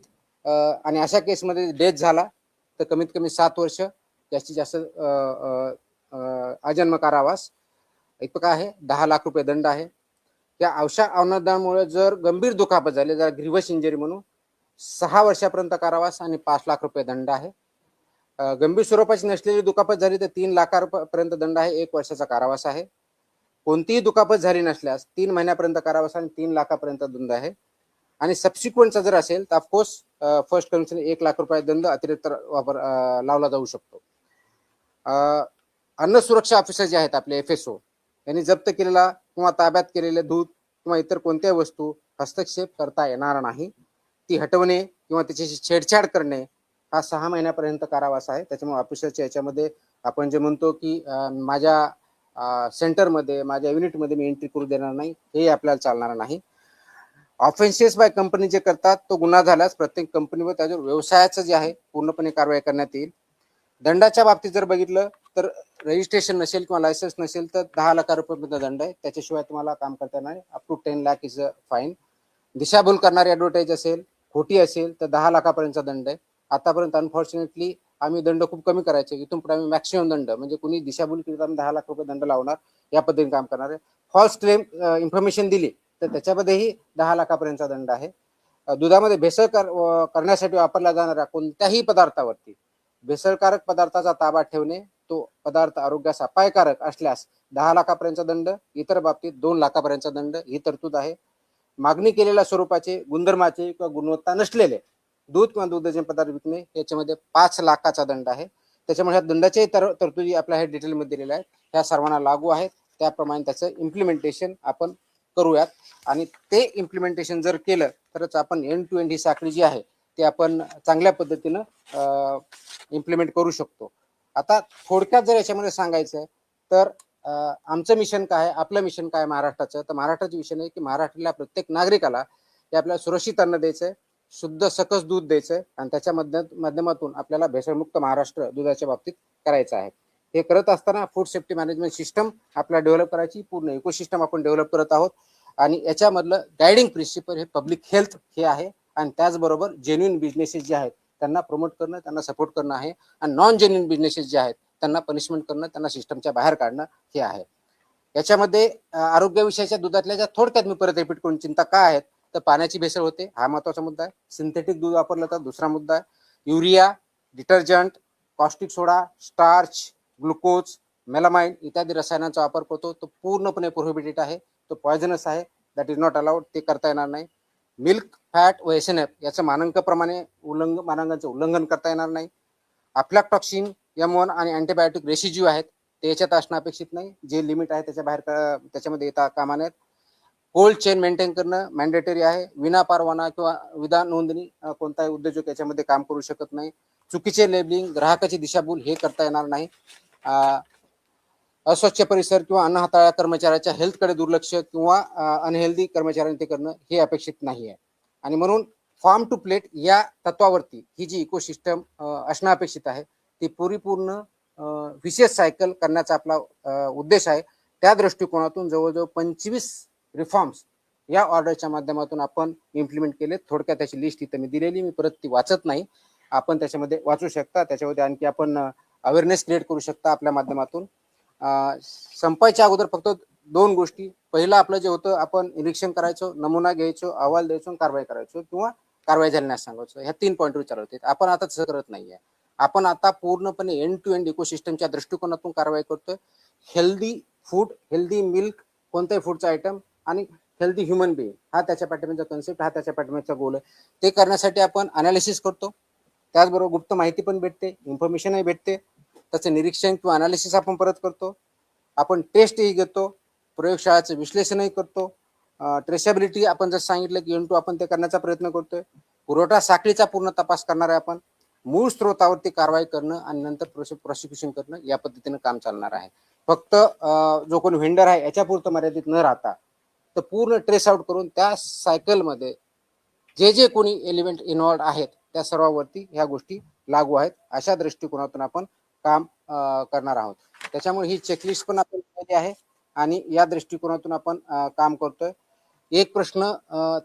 आणि अशा केसमध्ये डेथ झाला तर कमीत कमी 7 वर्ष, जास्तीत जास्त आजन्म कारावास इतका आहे, 10 लाख रुपये दंड आहे. त्या अशा अवनदामुळे जर गंभीर दुखापत झाली, जर ग्रीवस इंजरी म्हणून 6 वर्षापर्यंत कारावास आणि 5 लाख रुपये दंड आहे. गंभीर स्वरूपाची नसलेली दुखापत झाली तर 3 लाखापर्यंत दंड आहे, 1 वर्षाचा कारावास आहे. कोणतीही दुखापत झाली नसल्यास 3 महिन्यापर्यंत कारावास आणि 3 लाखापर्यंत दंड आहे. आणि सबसिक्वेंटचा जर असेल तर ऑफकोर्स फर्स्ट कन्व्हिक्शन 1 लाख रुपये दंड अतिरिक्त वापर लावला जाऊ शकतो. अन्न सुरक्षा ऑफिसर जे आहेत आपले FSO यांनी जप्त केलेला किंवा ताब्यात केलेले दूध किंवा इतर कोणत्याही वस्तू हस्तक्षेप करता येणार नाही. ती हटवणे किंवा त्याच्याशी छेडछाड करणे हा 6 महिन्यापर्यंत कारावास आहे. त्याच्यामुळे ऑफिसरच्या याच्यामध्ये आपण जे म्हणतो की माझ्या सेंटरमध्ये, माझ्या युनिटमध्ये मी एंट्री करू देणार नाही, हे आपल्याला चालणार नाही. ऑफेन्सेस बाय कंपनी जे करतात तो गुन्हा झाल्यास प्रत्येक कंपनीवर त्याच्या व्यवसायाचं जे आहे पूर्णपणे कारवाई करण्यात येईल. दंडाच्या बाबतीत जर बघितलं तर रजिस्ट्रेशन नसेल किंवा लायसन्स नसेल तर 10 लाख रुपये दंड आहे, त्याच्याशिवाय तुम्हाला काम करता येणार. Up to 10 lakh is a fine. दिशाभूल करणारी ॲडव्हर्टाईज असेल, खोटी असेल तर 10 लाखापर्यंतचा दंड आहे. आतापर्यंत अनफॉर्च्युनेटली आम्ही दंड खूप कमी करायचे, इथून पुढे आम्ही मॅक्सिमम दंड, म्हणजे कुणी दिशाभूल केली तर आम्ही 10 लाख रुपये दंड लावणार, या पद्धतीने काम करणार आहे. फॉल्स क्लेम इन्फॉर्मेशन दिली तर त्याच्यामध्येही 10 लाखापर्यंतचा दंड आहे. दुधामध्ये भेसळ करण्यासाठी वापरल्या जाणाऱ्या कोणत्याही पदार्थावरती भेसळकारक पदार्थाचा ताबा ठेवणे, तो पदार्थ आरोग्यास अपायकारक असल्यास 10 लाखापर्यंतचा दंड, इतर बाबतीत 2 लाखापर्यंतचा दंड ही तरतूद आहे. मागणी केलेल्या स्वरूपाचे, गुणधर्माचे किंवा गुणवत्ता नसलेले दूध किंवा दुधाचे पदार्थ विकणे याच्यामध्ये 5 लाखाचा दंड आहे. त्याच्यामुळे ह्या दंडाचे तरतुदी आपल्या हे डिटेलमध्ये दिलेल्या आहेत, त्या सर्वांना लागू आहेत. त्याप्रमाणे त्याचं इम्प्लिमेंटेशन आपण करूयात आणि ते इम्प्लिमेंटेशन जर केलं तरच आपण एंड टू एंड ही साखळी जी आहे ती आपण चांगल्या पद्धतीनं इम्प्लिमेंट करू शकतो. आता थोडक्यात जर याच्यामध्ये सांगायचं तर आमचं मिशन काय आहे, आपलं मिशन काय महाराष्ट्राचं, तर महाराष्ट्राचं मिशन आहे की महाराष्ट्रातल्या प्रत्येक नागरिकाला हे आपल्याला सुरक्षित अन्न द्यायचंय, शुद्ध सकस दूध द्यायचंय आणि त्याच्या माध्यमातून आपल्याला भेसळमुक्त महाराष्ट्र दुधाच्या बाबतीत करायचं आहे. हे करत असताना फूड सेफ्टी मॅनेजमेंट सिस्टम आपल्याला डेव्हलप करायची, पूर्ण इकोसिस्टम आपण डेव्हलप करत आहोत आणि याच्यामधलं गायडिंग प्रिन्सिपल हे पब्लिक हेल्थ हे आहे आणि त्याचबरोबर जेन्युइन बिझनेसेस जे आहेत त्यांना प्रमोट करणं, त्यांना सपोर्ट करणं आहे आणि नॉन जेन्युइन बिझनेसेस जे आहेत त्यांना पनिशमेंट करणं, त्यांना सिस्टमच्या बाहेर काढणं हे आहे. याच्यामध्ये आरोग्यविषयाच्या दुधातल्या ज्या थोडक्यात मी परत रिपीट करून चिंता काय आहेत तर पाण्याची भेसळ होते, हा महत्वाचा मुद्दा आहे. सिंथेटिक दूध वापरलं तर दुसरा मुद्दा आहे. युरिया, डिटर्जंट, कॉस्टिक सोडा, स्टार्च, ग्लुकोज, मेलामाइन इत्यादी रसायनांचा वापर करतो तो पूर्णपणे प्रोहिबिटेड आहे, तो पॉयझनस आहे, दॅट इज नॉट अलाउड, ते करता येणार नाही. मिल्क, फॅट व SNF याचं मानांकाप्रमाणे मानांकांचं उल्लंघन करता येणार नाही. अफ्लॅटॉक्सिन, M1 आणि अँटीबायोटिक रेसिड्यू आहेत ते याच्यात असणं अपेक्षित नाही, जे लिमिट आहे त्याच्या बाहेर त्याच्यामध्ये येता कामा नयेत. कोल्ड चेन मेंटेन करणं मॅन्डेटरी आहे, विना परवाना किंवा विना नोंदणी कोणताही उद्योजक याच्यामध्ये काम करू शकत नाही. चुकीचे लेबलिंग, ग्राहकाची दिशाभूल हे करता येणार नाही. अस्वच्छ परिसर किंवा अन्न हाताळ्या कर्मचाऱ्याच्या हेल्थकडे दुर्लक्ष किंवा अनहेल्दी कर्मचाऱ्यांनी ते करणं हे अपेक्षित नाही आहे. आणि म्हणून फार्म टू प्लेट या तत्वावरती ही जी इकोसिस्टम असणं अपेक्षित आहे ती परिपूर्ण विशेष सायकल करण्याचा आपला उद्देश आहे. त्या दृष्टिकोनातून जवळजवळ 25 रिफॉर्म्स या ऑर्डरच्या माध्यमातून आपण इम्प्लिमेंट केले. थोडक्यात त्याची लिस्ट इथं मी दिलेली, मी परत ती वाचत नाही, आपण त्याच्यामध्ये वाचू शकता. त्याच्यामध्ये आणखी आपण अवेअरनेस क्रिएट करू शकता आपल्या माध्यमातून. संपायच्या अगोदर फक्त 2 गोष्टी. पहिलं आपलं जे होतं, आपण निरीक्षण करायचो, नमुना घ्यायचो, अहवाल द्यायचो, कारवाई करायचो किंवा कारवाई झाल्यास सांगायचो. ह्या 3 पॉईंटवर चालवत आहेत. आपण आता तसं करत नाहीये. आपण आता पूर्णपणे एंड टू एंड इकोसिस्टमच्या दृष्टिकोनातून कारवाई करतोय. हेल्दी फूड, हेल्दी मिल्क, कोणत्याही फूडचा आयटम आणि हेल्दी ह्युमन बिईंग हा त्याच्या पाठीमागचा कन्सेप्ट, हा त्याच्या पाठीमागचा गोल आहे. ते करण्यासाठी आपण अनालिसिस करतो, त्याचबरोबर गुप्त माहिती पण भेटते, इन्फॉर्मेशनही भेटते, त्याचं निरीक्षण किंवा अनालिसिस आपण परत करतो, आपण टेस्टही घेतो, प्रयोगशाळाचं विश्लेषणही करतो, ट्रेसेबिलिटी आपण जसं सांगितलं की N2 आपण ते करण्याचा प्रयत्न करतोय, पुरवठा साखळीचा पूर्ण तपास करणार आहे आपण, मूळ स्त्रोतावरती कारवाई करणं आणि नंतर प्रॉसिक्युशन करणं या पद्धतीनं काम चालणार आहे. फक्त जो कोणी व्हेंडर आहे याच्यापुरतं मर्यादित न राहता तर पूर्ण ट्रेस आउट करून त्या सायकलमध्ये जे कोणी एलिमेंट इन्व्हॉल्ड आहेत त्या सर्वांवरती ह्या गोष्टी लागू आहेत. अशा दृष्टिकोनातून आपण काम करणार आहोत. त्याच्यामुळे ही चेकलिस्ट पण आपण केली आहे आणि या दृष्टिकोनातून आपण काम करतोय. एक प्रश्न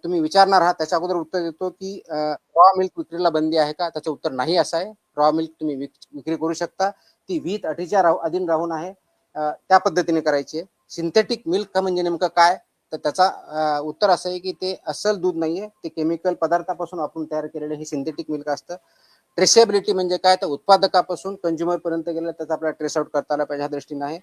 तुम्ही विचारणार आहात, त्याच्या अगोदर उत्तर देतो की रॉ मिल्क विक्रीला बंदी आहे का? त्याचं उत्तर नाही असं आहे. रॉ मिल्क तुम्ही विक्री करू शकता, ती वीत अटीच्या अधीन राहून आहे, त्या पद्धतीने करायची आहे. सिंथेटिक मिल्क म्हणजे नेमकं काय, तर त्याचा उत्तर असं आहे की ते अस्सल दूध नाहीये, ते केमिकल पदार्थापासून आपण तयार केलेलं हे सिंथेटिक मिल्क असतं. ट्रेसेबिलिटी म्हणजे काय, तर उत्पादकापासून कंझ्युमर पर्यंत गेलं त्याचा आपल्याला ट्रेस आउट करता आला पाहिजे, ह्या दृष्टीने आहे.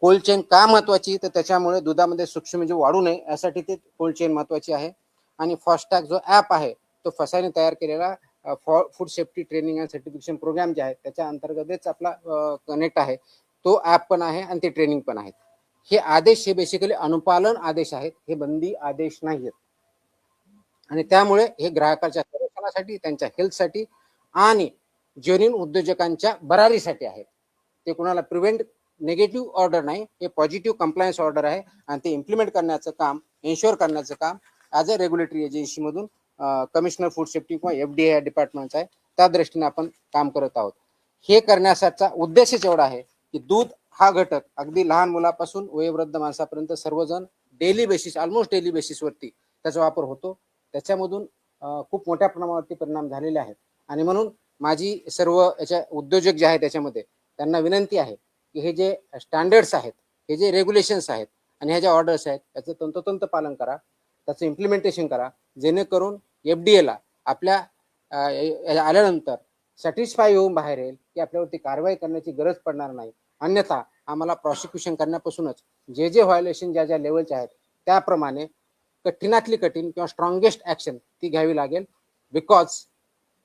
कोल्ड चेन का महत्वाची, तर त्याच्यामुळे दुधामध्ये सूक्ष्मजीव वाढू नये यासाठी ते कोल्ड चेन महत्वाची आहे. आणि फास्टॅग जो ॲप आहे तो फसाईने तयार केलेला food safety training and certification programme जे आहे त्याच्या अंतर्गतच आपला कनेक्ट आहे, तो ॲप पण आहे आणि ते ट्रेनिंग पण आहेत. हे आदेश हे बेसिकली अनुपालन आदेश आहेत, हे बंदी आदेश नाही आहेत. आणि त्यामुळे हे ग्राहकाच्या संरक्षणासाठी, त्यांच्या हेल्थसाठी आणि जेन्युइन उद्योजकांच्या भरारीसाठी आहेत. ते कुणाला प्रिव्हेंट नेगेटिव्ह ऑर्डर नाही, हे पॉझिटिव्ह कंप्लायन्स ऑर्डर आहे आणि ते इम्प्लिमेंट करण्याचं काम, एन्श्योर करण्याचं काम ॲज अ रेग्युलेटरी एजन्सीमधून कमिशनर फूड सेफ्टी किंवा FDA डिपार्टमेंटचा आहे, त्या दृष्टीने आपण काम करत आहोत. हे करण्याचा उद्देशच एवढा आहे की दूध हा घटक अगदी लहान मुलापासून वयोवृद्ध माणसापर्यंत सर्वजण डेली बेसिस, ऑलमोस्ट डेली बेसिसवरती त्याचा वापर होतो. त्याच्यामधून खूप मोठ्या प्रमाणावरती परिणाम झालेले आहेत. आणि म्हणून माझी सर्व याच्या उद्योजक जे आहेत त्याच्यामध्ये त्यांना विनंती आहे की हे जे स्टँडर्ड्स आहेत, हे जे रेग्युलेशन्स आहेत आणि ह्या ज्या ऑर्डर्स आहेत त्याचं तंतोतंत पालन करा, त्याचं इम्प्लिमेंटेशन करा, जेणेकरून FDA आपल्या आल्यानंतर सॅटिस्फाय होऊन बाहेर येईल की आपल्यावरती कारवाई करण्याची गरज पडणार नाही. अन्यथा आम्हाला प्रॉसिक्युशन करण्यापासूनच जे व्हायोलेशन ज्या लेवलचे आहेत त्याप्रमाणे कठीणातली कठीण किंवा स्ट्रॉंगेस्ट ऍक्शन ती घ्यावी लागेल. Because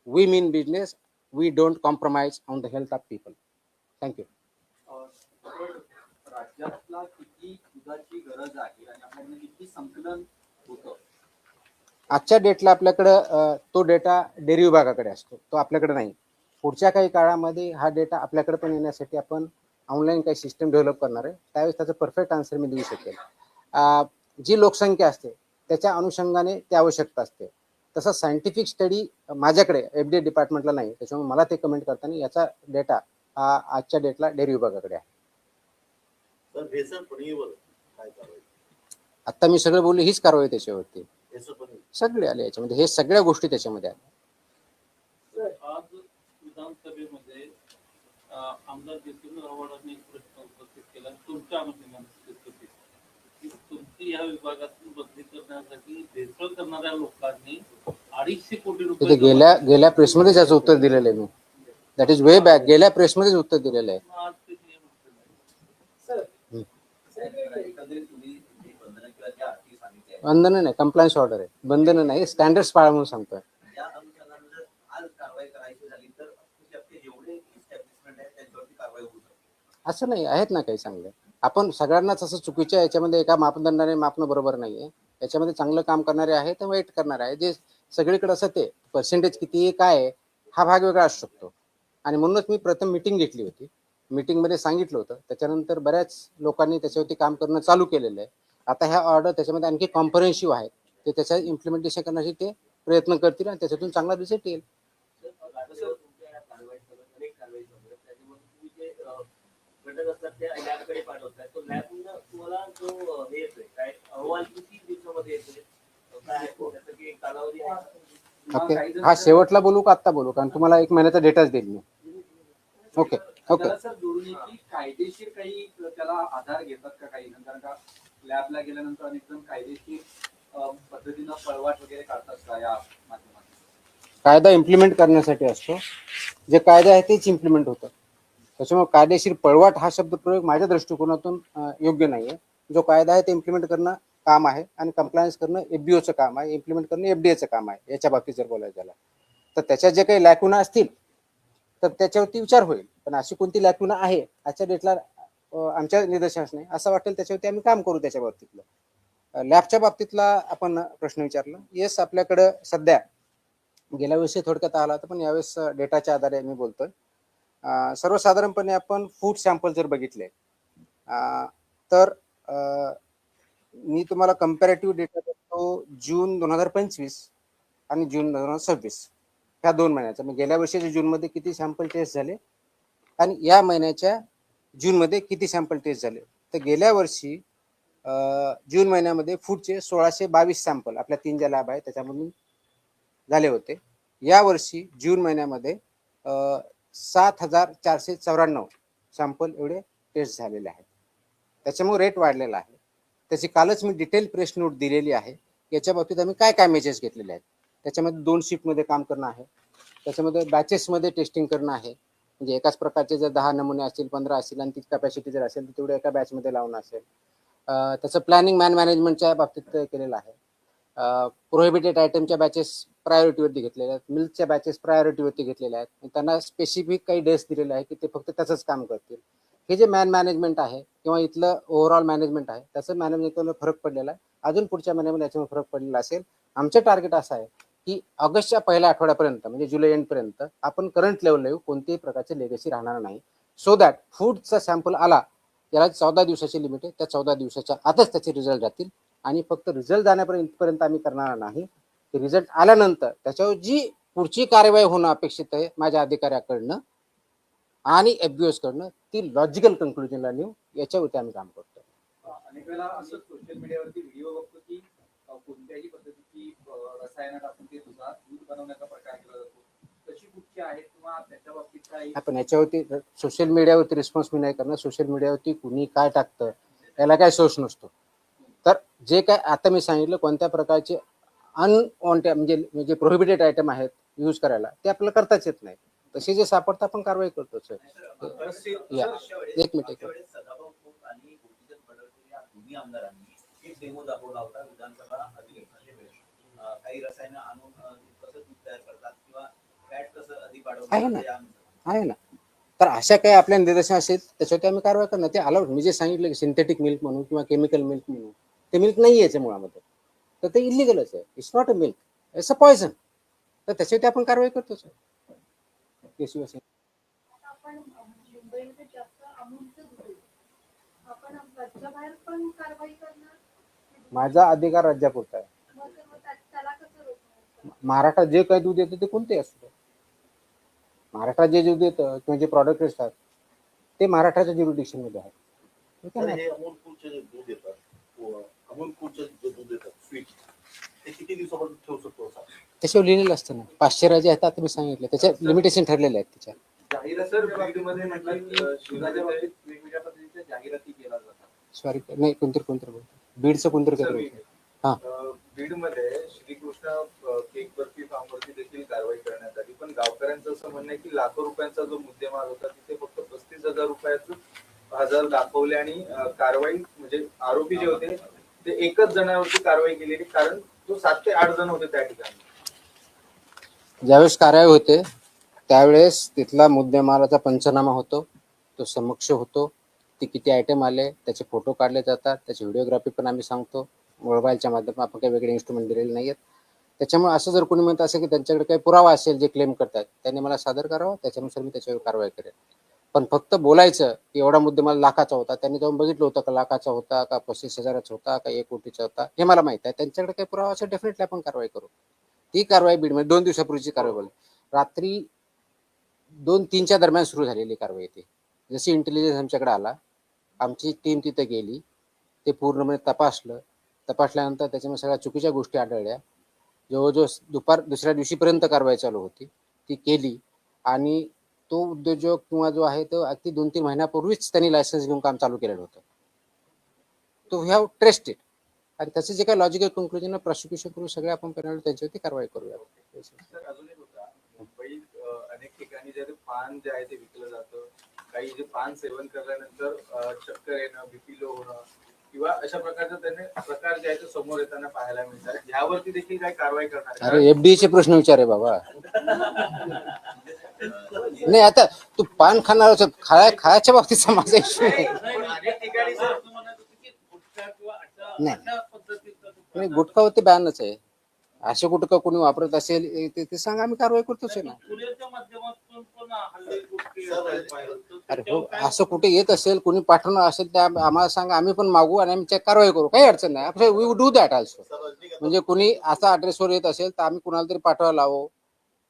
we mean business, we don't compromise on the health of people. Thank you. राज्यातला किती दुधाची गरज आहे आणि आपल्याकडे किती संकलन होतं? आजच्या डेटला आपल्याकडं तो डेटा डेअरी विभागाकडे असतो, तो आपल्याकडे नाही. पुढच्या काही काळामध्ये हा डेटा आपल्याकडे पण येण्यासाठी आपण ऑनलाईन काही सिस्टम डेव्हलप करणार आहे, त्यावेळेस त्याचं परफेक्ट आन्सर मी देऊ शकेल. जी लोकसंख्या असते त्याच्या अनुषंगाने ती आवश्यकता असते. तसा सायंटिफिक स्टडी माझ्याकडे FDA डिपार्टमेंटला नाही, त्याच्यामुळे मला ते कमेंट करताना याचा डेटा हा आजच्या डेटला डेअरी विभागाकडे आहे. आता मी सगळं बोललो, हीच कारवाई त्याच्यावरती सगळे आले याच्यामध्ये, हे सगळ्या गोष्टी त्याच्यामध्ये आल्या. आज विधानसभेमध्ये आमदार जितेंद्र आव्हाडांनी एक प्रश्न उपस्थित केला, तुमच्या अनुषंगाने तुमची या विभागातून बदली करण्यासाठी भेसळ करणाऱ्या लोकांनी 250 कोटी रुपये गेल्या प्रेसमध्ये त्याचं उत्तर दिलेलं आहे मी. That is way back. गेल्या प्रेसमध्येच उत्तर दिलेलं आहे. मग आज ते नियम असतील. एकंदरीत तुम्ही जी बंधनं किंवा ज्या अटी सांगितल्या आहेत, बंधनं नाही, कंप्लायन्स ऑर्डर आहे, बंधनं नाही, स्टँडर्ड्स पाळा म्हणून सांगतोय. त्या अनुषंगाने जर आज कारवाई करायची झाली तर आपले जेवढे इस्टॅब्लिशमेंट आहेत त्यांच्यावरती कारवाई होऊ शकते. असं नाही, आहेत ना काही चांगले. आपण सगळ्यांनाच असं चुकीच्या याच्यामध्ये एका मापदंडाने मापणं बरोबर नाहीये. याच्यामध्ये चांगलं काम करणारे आहेत तर वाईट करणारे आहे. जे सगळीकडे असं ते पर्सेंटेज किती काय आहे हा भाग वेगळा असू शकतो. आणि म्हणूनच मी प्रथम मीटिंग घेतली होती. मीटिंगमध्ये सांगितलं होतं. त्याच्यानंतर बऱ्याच लोकांनी त्याच्यावरती काम करणं चालू केलेलं आहे. आता ह्या ऑर्डर त्याच्यामध्ये आणखी कॉम्प्रिहेन्सिव्ह आहेत. ते त्याच्या इम्प्लिमेंटेशन करण्यासाठी ते प्रयत्न करतील आणि त्याच्यातून चांगला रिझल्ट येईल. घटक असतात त्या लॅबकडे पाठवतात. तो लॅबनं तुम्हाला जो हे येतोय काय अहवाल किती दिवसामध्ये येतोय काय त्याचं की एक कालावधी आहे? ओके, हा शेवटला बोलू का आत्ता बोलू? कारण तुम्हाला 1 महिन्याचा डेटाच देईल मी. Okay okay. त्याला सर जोडून की कायदेशीर काही त्याला आधार घेतात का काही, कारण का लॅबला गेल्यानंतर अनेक जण कायदेशीर पद्धतीनं पळवाट वगैरे काढतात का या माध्यमातून? कायदा इम्प्लिमेंट करण्यासाठी असतो. जे कायदा आहे तेच इम्प्लिमेंट होतं. त्याच्यामुळे कायदेशीर पळवाट हा शब्द प्रयोग माझ्या दृष्टिकोनातून योग्य नाहीये. जो कायदा आहे ते इम्प्लिमेंट करणं काम आहे आणि कंप्लायन्स करणं एफबीओचं काम आहे, इम्प्लिमेंट करणं एफडीएचं काम आहे. याच्या बाबतीत जर बोलायचं झालं तर त्याच्यात जे काही लॅकुना असतील तर त्याच्यावरती विचार होईल. पण अशी कोणती लॅकुना आहे आजच्या डेटला आमच्या निदर्शनास नाही. असं वाटेल त्याच्यावरती आम्ही काम करू. त्याच्या बाबतीतलं लॅबच्या बाबतीतला आपण प्रश्न विचारला. येस, आपल्याकडं सध्या गेल्या वर्षी थोडक्यात आला होता पण यावेळेस डेटाच्या आधारे मी बोलतोय. सर्वसाधारणपणे आपण फूड सॅम्पल जर बघितले तर मी तुम्हाला कंपॅरेटिव्ह डेटा देतो. जून 2025 आणि जून 2026 ह्या 2 महिन्याचा. मग गेल्या वर्षीच्या जूनमध्ये किती सॅम्पल टेस्ट झाले आणि या महिन्याच्या जूनमध्ये किती सॅम्पल टेस्ट झाले. तर गेल्या वर्षी जून महिन्यामध्ये फूडचे 1622 सॅम्पल आपल्या 3 ज्या लॅब आहेत त्याच्यामधून झाले होते. या वर्षी जून महिन्यामध्ये 7494 सॅम्पल एवढे टेस्ट झालेले आहेत. त्याच्यामुळे रेट वाढलेला आहे. त्याची कालच मी डिटेल प्रेस नोट दिलेली आहे. याच्या बाबतीत आम्ही काय काय मेजर्स घेतलेले आहेत. त्याच्यामध्ये 2 शिफ्टमध्ये काम करणं आहे. त्याच्यामध्ये बॅचेसमध्ये टेस्टिंग करणं आहे. म्हणजे एकाच प्रकारचे जर 10 नमुने असतील, 15 असतील आणि ती कॅपॅसिटी जर असेल तर तेवढे एका बॅचमध्ये लावणं असेल. त्याचं प्लॅनिंग मॅनेजमेंटच्या बाबतीत केलेलं आहे. प्रोहिबिटेड आयटमच्या बॅचेस प्रायोरिटीवरती घेतलेल्या आहेत. मिल्कच्या बॅचेस प्रायोरिटीवरती घेतलेल्या आहेत. त्यांना स्पेसिफिक काही डेस दिलेले आहे की ते फक्त त्याचंच काम करतील. हे जे मॅनेजमेंट आहे किंवा इथलं ओव्हरऑल मॅनेजमेंट आहे त्याचं मॅनेजमेंटला फरक पडलेला आहे. अजून पुढच्या महिन्यामध्ये याच्यामध्ये फरक पडलेला असेल. आमचं टार्गेट असं आहे की ऑगस्टच्या पहिल्या आठवड्यापर्यंत म्हणजे जुलै एंडपर्यंत आपण करंट लेवलला येऊ. कोणत्याही प्रकारचे लेगसी राहणार नाही. सो दॅट फूडचा सॅम्पल आला त्याला 14 दिवसाची लिमिट आहे. त्या 14 दिवसाच्या आतच त्याचे रिझल्ट जातील आणि फक्त रिझल्ट जाण्यापर्यंत आम्ही करणार नाही. रिझल्ट आल्यानंतर त्याच्यावर जी पुढची कार्यवाही होणं अपेक्षित आहे माझ्या अधिकाऱ्याकडनं आणि एफबीओस कडनं ती लॉजिकल कन्क्लुजनला नेऊ याच्यावरती आम्ही काम करतो. अनेक वेळा असं सोशल मीडियावरती व्हिडिओ बघतो की कोणत्याही पद्धतीची रसायनं टाकून ते दूध बनवण्याचा प्रकार केला जातो. कशी कुठची आहेत किंवा त्याच्या बाबतीत काही आपण याच्यावरती सोशल मीडियावरती रिस्पॉन्स मी नाही करणार. सोशल मीडियावरती कुणी काय टाकतं याला काय सोर्स नसतो. तर जे काय आता मी सांगितलं कोणत्या प्रकारचे अनवॉन्टेड म्हणजे प्रोहिबिटेड आयटम आहेत यूज करायला ते आपल्याला करताच येत नाही. तसे जे सापडतं आपण कारवाई करतो. सर एक मिनिट. दोन्ही आमदारांनी एक डेमो दाखवला होता विधानसभा अधिवेशनाच्या वेळेस. काही रसायनं आणून कसं दूध तयार करतात किंवा फॅट कसं अधिक आहे ना. तर अशा काही आपल्या निदर्शन असेल त्याच्यावरती आम्ही कारवाई करणार. ते अलाउड मी जे सांगितलं की सिंथेटिक मिल्क म्हणून किंवा केमिकल मिल्क म्हणून ते मिल्क नाही याच्या मुळामध्ये तर ते इलिगलच आहे. It's not a milk, it's a poison. तर त्याच्यावरती आपण कारवाई करतो सर. आपण मुंबईमध्ये जास्त अमूलचं दूध आहे. आपण राज्याबाहेर पण कारवाई करणार. माझा अधिकार राज्यापुरता आहे. मग त्याला कसं रोखणार? महाराष्ट्रात जे काही दूध येतं ते कोणते असतं. महाराष्ट्रात जे दूध येतं किंवा जे प्रॉडक्ट असतात ते महाराष्ट्राच्या ज्युरिडिक्शन मध्ये आहे. हे अमूल कूलचे जे दूध येतात, अमूल कूलचे जे दूध येतात स्वीट, ते किती दिवसापर्यंत ठेवू शकतो असा? त्याच्यावर लिहिलेलं असतं ना. 500 राजे आहेत आता मी सांगितलं त्याच्या लिमिटेशन ठरलेले आहेत त्याच्या. जाहिरात सर बीडमध्ये म्हटलं की दुधाच्या बाबतीत वेगवेगळ्या पद्धतीच्या जाहिराती केल्या जातात. सॉरी नाही कोणतरी बोलतो बीडचं कोणतरी सर, करतो. हा बीडमध्ये श्रीकृष्ण केक बर्फी फार्मवरती देखील कारवाई करण्यात आली, पण गावकऱ्यांचं असं म्हणणं आहे की लाखो रुपयांचा जो मुद्देमाल होता तिथे फक्त 35,000 दाखवले आणि कारवाई म्हणजे आरोपी जे होते ते एकच जणांवरती कारवाई केलेली, कारण तो 7 ते 8 जण होते त्या ठिकाणी. ज्यावेळेस कारवाई होते त्यावेळेस तिथला मुद्देमालाचा पंचनामा होतो, तो समक्ष होतो. ते किती आयटम आले त्याचे फोटो काढले जातात, त्याची व्हिडिओग्राफी पण आम्ही सांगतो. मोबाईलच्या माध्यमातून आपण काही वेगळे इन्स्ट्रुमेंट दिलेले नाहीत. त्याच्यामुळे असं जर कोणी म्हणत असेल की त्यांच्याकडे काही पुरावा असेल जे क्लेम करतात त्यांनी मला सादर करावं, त्याच्यानुसार मी त्याच्यावर कारवाई करेन. पण फक्त बोलायचं की एवढा मुद्देमाल लाखाचा होता, त्यांनी जाऊन बघितलं होतं का लाखाचा होता का 35,000चा होता का 1 कोटीचा होता हे मला माहित आहे. त्यांच्याकडे काही पुरावा असेल डेफिनेटली आपण कारवाई करू. ती कारवाई बीडमध्ये 2 दिवसापूर्वीची कारवाई बोलली. रात्री 2-3च्या दरम्यान सुरू झालेली कारवाई ती. जशी इंटेलिजन्स आमच्याकडे आला, आमची टीम तिथे गेली, ते पूर्णपणे तपासलं. तपासल्यानंतर त्याच्यामध्ये सगळ्या चुकीच्या गोष्टी आढळल्या. जवळजवळ दुसऱ्या दिवशीपर्यंत कारवाई चालू होती, ती केली. आणि तो उद्योजक किंवा जो आहे तो अगदी 2-3 महिन्यापूर्वीच त्यांनी लायसन्स घेऊन काम चालू केलेलं होतं. तो वी हॅव ट्रेस्ड इट. आणि त्याचे जे काही लॉजिकल कन्क्लुजन प्रॉसिक्युशन करू सगळे आपण पेनल्टी त्यांच्यावरती कारवाई करूया. सर अजून एक होता, मुंबईत अनेक ठिकाणी जे पान जे आहे ते विकलं जातं, काही जे पान सेवन केल्यानंतर चक्कर येणं, बीपी लो होणं किंवा अशा प्रकारचे त्याने प्रकार जे आहे ते समोर येताना पाहायला मिळतात. यावरती देखील काही कारवाई करणार आहे? अरे एफडीचे प्रश्न विचार आहे बाबा. नाही आता तू पान खाणार खायच्या बाबतीचा माझा इश्यू नाही. अनेक ठिकाणी सर नाही गुटखावरती बॅनच आहे. असे गुटखा कोणी वापरत असेल ते सांगा, आम्ही कारवाई करतोच ना. कुरिअरच्या माध्यमातून पण हल्ली गोष्टी अरे हो, असं कुठे येत असेल कोणी पाठवणार असेल त्या आम्हाला सांगा, आम्ही पण मागू आणि आम्ही कारवाई करू, काही अडचण नाही. We do that also. म्हणजे कोणी असा ऍड्रेसवर येत असेल तर आम्ही कुणाला तरी पाठवायला लावू,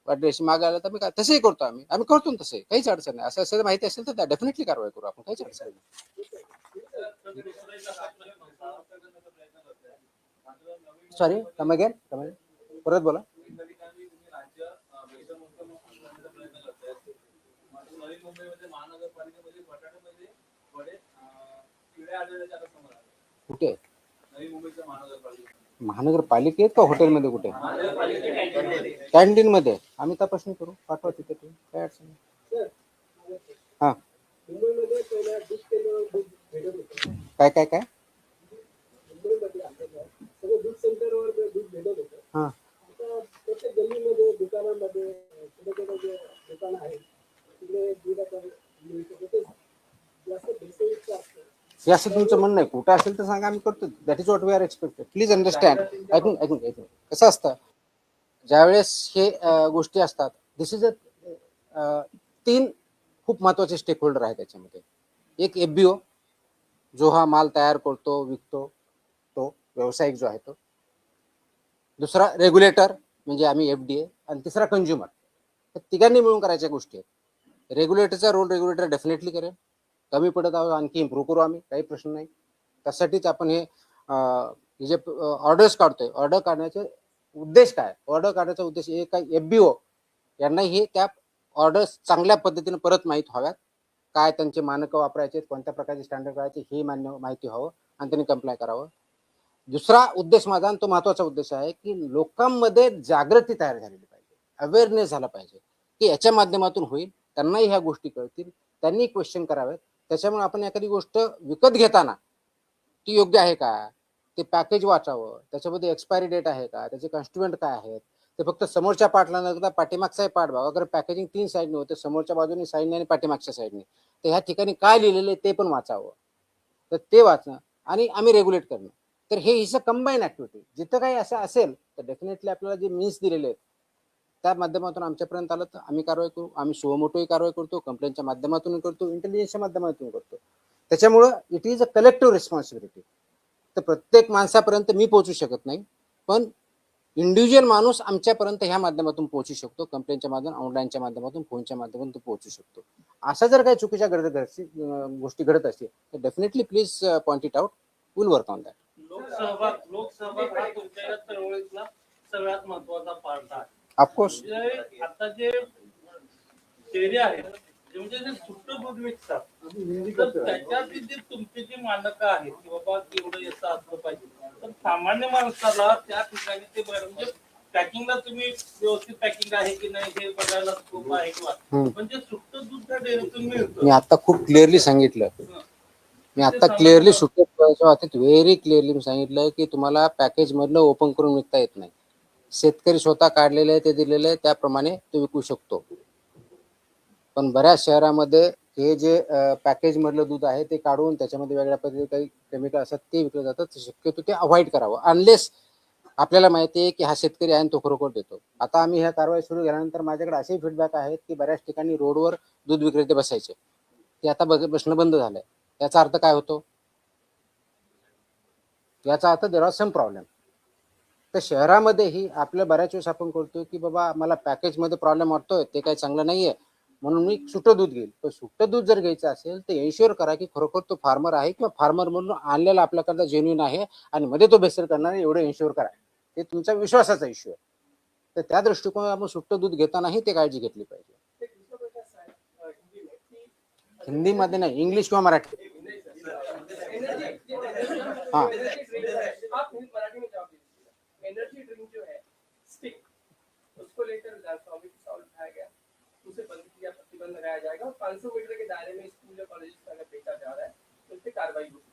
ऍड्रेस मागायला तर मी तसंही करतो आम्ही करतो ना तसं, काहीच अडचण नाही. असं असेल माहिती असेल तर डेफिनेटली कारवाई करू आपण, काहीच अडचण नाही. सॉरी कम अगेन परत बोला. कुठे महानगरपालिकेत का हॉटेलमध्ये कुठे? कॅन्टीन मध्ये आम्ही तपासणी करू, पाठवा तिथे, काय अडचण नाही. हा काय काय काय हा हे असं तुमचं म्हणणं आहे. कुठं असेल तर सांगा, आम्ही करतो. That is what we are expected. Please understand. ऐकून कसं असतं ज्यावेळेस हे गोष्टी असतात, दिस इज 3 खूप महत्वाचे स्टेक होल्डर आहेत त्याच्यामध्ये. एक एफबीओ जो हा माल तयार करतो विकतो, तो व्यावसायिक जो आहे तो. दुसरा रेग्युलेटर म्हणजे आम्ही एफडीए, आणि तिसरा कंझ्युमर. तर तिघांनी मिळून करायच्या गोष्टी आहेत. रेग्युलेटरचा रोल रेग्युलेटर डेफिनेटली करेल. कमी पडत आहोत आणखी इम्प्रूव्ह करू आम्ही, काही प्रश्न नाही. त्यासाठीच आपण हे जे ऑर्डर्स काढतोय, ऑर्डर काढण्याचे उद्देश काय? ऑर्डर काढण्याचा उद्देश एक काय, एफबीओ यांना हे त्या ऑर्डर्स चांगल्या पद्धतीने परत माहीत व्हाव्यात. काय त्यांचे मानक वापरायचे, कोणत्या प्रकारचे स्टँडर्ड करायचे हे माहिती व्हावं आणि त्यांनी कंप्लाय करावं. दुसरा उद्देश माझा, आणि तो महत्वाचा उद्देश आहे, की लोकांमध्ये जागृती तयार झालेली पाहिजे, अवेअरनेस झाला पाहिजे, की याच्या माध्यमातून होईल, त्यांनाही ह्या गोष्टी कळतील, त्यांनी क्वेश्चन करावेत. त्याच्यामुळे आपण एखादी गोष्ट विकत घेताना ती योग्य आहे का, ते पॅकेज वाचावं, त्याच्यामध्ये एक्सपायरी डेट आहे का, त्याचे कॉन्स्टिट्युएंट काय आहेत, ते फक्त समोरच्या पार्टला न करता पाठीमागचाही पार्ट बघा. अगर पॅकेजिंग 3 साईडने होते, समोरच्या बाजूने साईडने आणि पाठीमागच्या साईडने, तर ह्या ठिकाणी काय लिहिलेलं आहे ते पण वाचावं. तर ते वाचणं आणि आम्ही रेग्युलेट करणं. तर हे इज अ कंबाईन ऍक्टिव्हिटी. जिथं काही असं असेल तर डेफिनेटली आपल्याला जे मीन्स दिलेले आहेत त्या माध्यमातून आमच्यापर्यंत आलं तर आम्ही कारवाई करू. आम्ही सुमोटोही कारवाई करतो, कंप्लेंटच्या माध्यमातून करतो, इंटेलिजन्सच्या माध्यमातून करतो. त्याच्यामुळं it is a collective responsibility. तर प्रत्येक माणसापर्यंत मी पोहोचू शकत नाही, पण इंडिव्हिज्युअल माणूस आमच्यापर्यंत ह्या माध्यमातून पोहोचू शकतो. कंप्लेंटच्या माध्यमातून, ऑनलाईनच्या माध्यमातून, फोनच्या माध्यमातून तो पोहोचू शकतो. अशा जर काही चुकीच्या गोष्टी घडत असतील तर definitely please point it out. Will work on that. लोकसहभाग हा तुमच्या या चळवळीतला सगळ्यात महत्वाचा पार्ट आहे. ऑफकोर्स म्हणजे आता जे डेअरी आहेत, म्हणजे जे सुट्ट दूध विकतात, तर त्याच्यातली जी तुमची जी मानकं आहेत की बाबा एवढं याचं असलं पाहिजे, तर सामान्य माणसाला त्या ठिकाणी ते म्हणजे पॅकिंगला तुम्ही व्यवस्थित पॅकिंग आहे की नाही हे बघायला स्कोप आहे किंवा म्हणजे सुट्ट दूध त्या डेअरीतून मिळतं. मी आता खूप क्लिअरली सांगितलं, मी आता क्लिअरली व्हेरी क्लिअरली मी सांगितलं की तुम्हाला पॅकेज मधलं ओपन करून विकता येत नाही. शेतकरी स्वतः काढलेले आहे ते दिलेले आहे त्याप्रमाणे तो विकू शकतो. पण बऱ्याच शहरामध्ये हे जे पॅकेज मधलं दूध आहे ते काढून त्याच्यामध्ये वेगळ्या पद्धतीने काही केमिकल असतात ते विकलं जातात. शक्यतो ते अवॉइड करावं अनलेस आपल्याला माहिती आहे की हा शेतकरी आहे आणि तो खरोखर देतो. आता आम्ही ह्या कारवाई सुरू केल्यानंतर माझ्याकडे असे फीडबॅक आहेत की बऱ्याच ठिकाणी रोडवर दूध विक्रेते बसायचे, ते आता बसणं बंद झालंय. याचा अर्थ काय होतो? याचा अर्थ देर आर सम प्रॉब्लेम. तर शहरामध्येही आपल्या बऱ्याच वेळेस आपण करतो की बाबा मला पॅकेजमध्ये प्रॉब्लेम वाटतोय, ते काही चांगलं नाहीये म्हणून मी सुटं दूध घेईल. पण सुटं दूध जर घ्यायचं असेल तर एन्श्युअर करा की खरोखर तो फार्मर आहे किंवा फार्मर म्हणून आणलेला आपल्याकडे जेन्युइन आहे आणि मध्ये तो भेसळ करणार आहे एवढं एन्श्युअर करा. ते तुमच्या विश्वासाचा इश्यू आहे. तर त्या दृष्टिकोनात आपण सुट्टं दूध घेतानाही ते काळजी घेतली पाहिजे. हिंदीमध्ये नाही, इंग्लिश किंवा मराठी. हाँ आप मराठी में जवाब दीजिए। एनर्जी ड्रिंक जो है स्टिक, उसको लेकर स्वामी की सवाल उठाया गया, उसे बंद किया, प्रतिबंध लगाया जाएगा और 500 मीटर के दायरे में स्कूल या कॉलेज में अगर बेचा जा रहा है तो इस पे कार्रवाई होगी।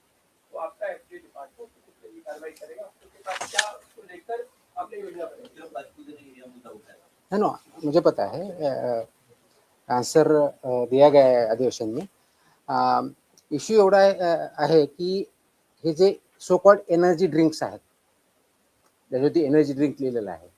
तो आपका एफडीए डिपार्टमेंट इस पे कार्रवाई करेगा। उसके बाद क्या उसको लेकर आपने योजना बनाई? है ना, मुझे पता है, आंसर दिया गया है अधिवेशन में. इश्यू एवढा आहे की हे जे सो कॉल्ड एनर्जी ड्रिंक्स आहेत, त्याच्यावरती एनर्जी ड्रिंक लिहिलेलं आहे.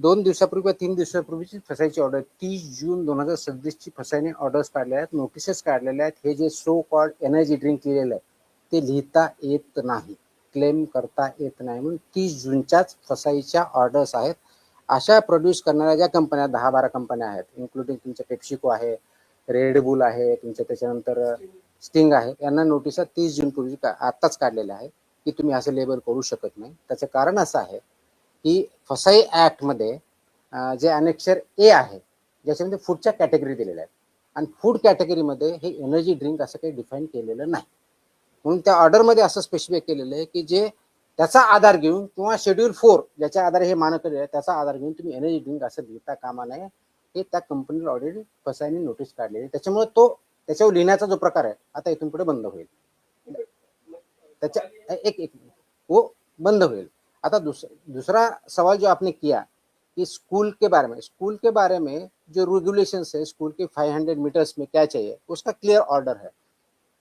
2 दिवसापूर्वी 3 दिवसापूर्वीची फसायची ऑर्डर 30 जून 2026 फसायने ऑर्डर्स काढल्या आहेत, नोटिसेस काढलेल्या आहेत. हे जे सो कॉल्ड एनर्जी ड्रिंक लिहिलेलं आहे ते लिहिता येत नाही, क्लेम करता येत नाही, म्हणून 30 जूनच्याच फसाईच्या ऑर्डर्स आहेत. अशा प्रोड्यूस करणाऱ्या ज्या कंपन्या 10-12 कंपन्या आहेत, इन्क्लुडिंग तुमच्या पेप्सिको आहे, रेड बुल आहे, तुमच्या त्याच्यानंतर स्टिंग आहे, यांना नोटिसा 30 जून पूर्वी आत्ताच काढलेल्या आहेत की तुम्ही असं लेबल करू शकत नाही. त्याचं कारण असं आहे की फसाई ॲक्टमध्ये जे अनेक्षर ए आहे ज्याच्यामध्ये फूडच्या कॅटेगरी दिलेल्या आहेत आणि फूड कॅटेगरीमध्ये हे एनर्जी ड्रिंक असं काही डिफाईन केलेलं नाही. म्हणून त्या ऑर्डरमध्ये असं स्पेसिफाय केलेलं आहे की जे त्याचा आधार घेऊन किंवा शेड्यूल 4 ज्याच्या आधारे हे मानक आहे त्याचा आधार घेऊन तुम्ही एनर्जी ड्रिंक असं लिहिता कामा नये. हे त्या कंपनीला ऑलरेडी फसाईने नोटीस काढलेली आहे. त्याच्यामुळे तो त्याच्यावर लिहिण्याचा जो प्रकार आहे आता इथून पुढे बंद होईल. त्याच्या एक वो बंद होईल. आता दूसरा सवाल जो आपने किया कि स्कूल के बारे में जो रेगुलेशंस है स्कूल के 500 मीटर्स में क्या चाहिए उसका क्लियर ऑर्डर है.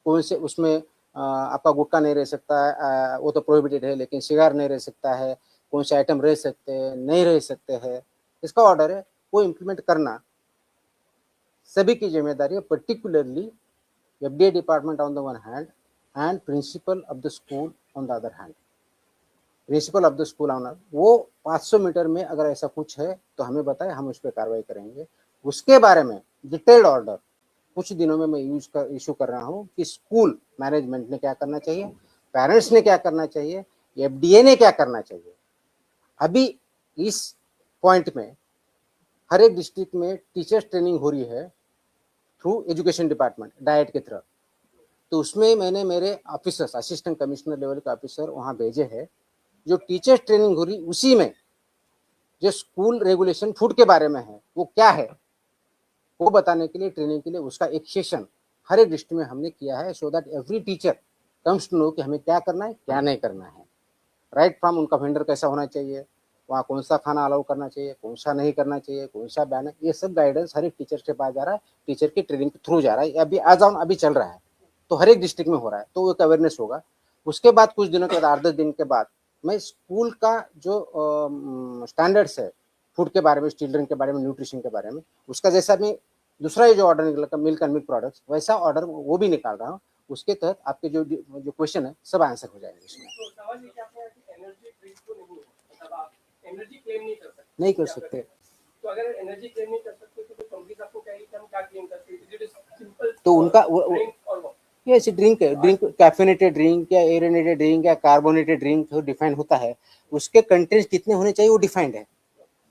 कौन से उसमें आपका गुटखा नहीं रह सकता, वो तो प्रोहिबिटेड है, लेकिन सिगार नहीं रह सकता है, कौन से आइटम रह सकते हैं नहीं रह सकते हैं, इसका ऑर्डर है. वो इम्प्लीमेंट करना सभी की जिम्मेदारी है, particularly FDA department on the one hand and principal of the school on the other hand. Principal of the school ऑनर वो 500 मीटर में अगर ऐसा कुछ है तो हमें बताएं, हम उस पर कार्रवाई करेंगे. उसके बारे में डिटेल्ड ऑर्डर कुछ दिनों में मैं इशू कर रहा हूँ कि स्कूल मैनेजमेंट ने क्या करना चाहिए, पेरेंट्स ने क्या करना चाहिए, एफडीए ने क्या करना चाहिए. अभी इस पॉइंट में हर एक डिस्ट्रिक्ट में टीचर्स ट्रेनिंग हो रही है थ्रू एजुकेशन डिपार्टमेंट डाइट के थ्रू. तो उसमें मैंने मेरे ऑफिसर्स असिस्टेंट कमिश्नर लेवल के ऑफिसर वहाँ भेजे हैं. जो टीचर्स ट्रेनिंग हो रही उसी में जो स्कूल रेगुलेशन फूड के बारे में है वो क्या है वो बताने के लिए ट्रेनिंग के लिए उसका एक सेशन हर एक डिस्ट्रिक्ट में हमने किया है, so that every teacher comes to know कि हमें क्या करना है क्या नहीं करना है. राइट फ्रॉम उनका वेंडर कैसा होना चाहिए, वहाँ कौन सा खाना अलाउ करना चाहिए, कौन सा नहीं करना चाहिए, कौन सा बैन है, ये सब गाइडेंस हर एक टीचर के पास जा रहा है, टीचर की ट्रेनिंग के थ्रू जा रहा है. अभी आज ऑन अभी चल रहा है तो हर एक डिस्ट्रिक्ट में हो रहा है, तो एक अवेयरनेस होगा. उसके बाद कुछ दिनों के बाद 8-10 दिन के बाद मैं स्कूल का जो स्टैंडर्ड्स है फूड के बारे में, चिल्ड्रन के बारे में, न्यूट्रिशन के बारे में, उसका जैसा मैं दूसरा ये जो ऑर्डर निकला मिल्क एंड मिल्क प्रोडक्ट्स वैसा ऑर्डर वो भी निकाल रहा हूँ. उसके तहत आपके जो क्वेश्चन है सब आंसर हो जाएंगे इसमें. तो सवाल ये क्या है कि एनर्जी ड्रिंक तो नहीं है, मतलब आप एनर्जी क्लेम नहीं कर सकते. नहीं कर सकते. तो अगर एनर्जी क्लेम नहीं कर सकते तो कंपनीज आपको कहेगी कि हम क्या क्लेम करते हैं, इट इज सिंपल. तो उनका ड्रिंक और वो ये ऐसी ड्रिंक है, ड्रिंक कैफिनेटेड ड्रिंक या एरेनेटेड ड्रिंक या कार्बोनेटेड ड्रिंक जो डिफाइन होता है उसके कंटेंट्स कितने होने चाहिए वो डिफाइंड है,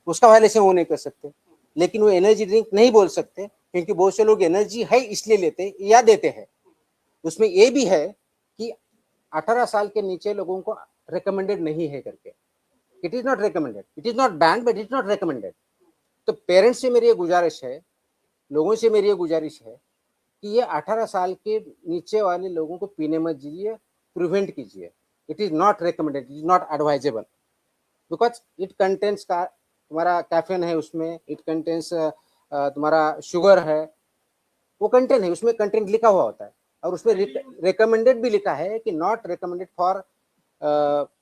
उसका वायलेशन वो नहीं कर सकते. लेकिन वो एनर्जी ड्रिंक नहीं बोल सकते क्योंकि बहुत से लोग एनर्जी है इसलिए लेते या देते हैं. उसमें ये भी है कि 18 साल के नीचे लोगों को रिकमेंडेड नहीं है करके, it is not recommended, it is not band but it is not recommended. तो पेरेंट्स से मेरी ये गुजारिश है, लोगों से मेरी ये गुजारिश है कि ये 18 साल के नीचे वाले लोगों को पीने मत दीजिए, प्रिवेंट कीजिए। It is not recommended, it is not advisable, because it contents का तुम्हारा कैफीन है उसमें, इट कंटेंट्स तुम्हारा शुगर है, वो कंटेंट है, उसमें कंटेंट लिखा हुआ होता है और उसमें रिकमेंडेड भी लिखा है कि not recommended for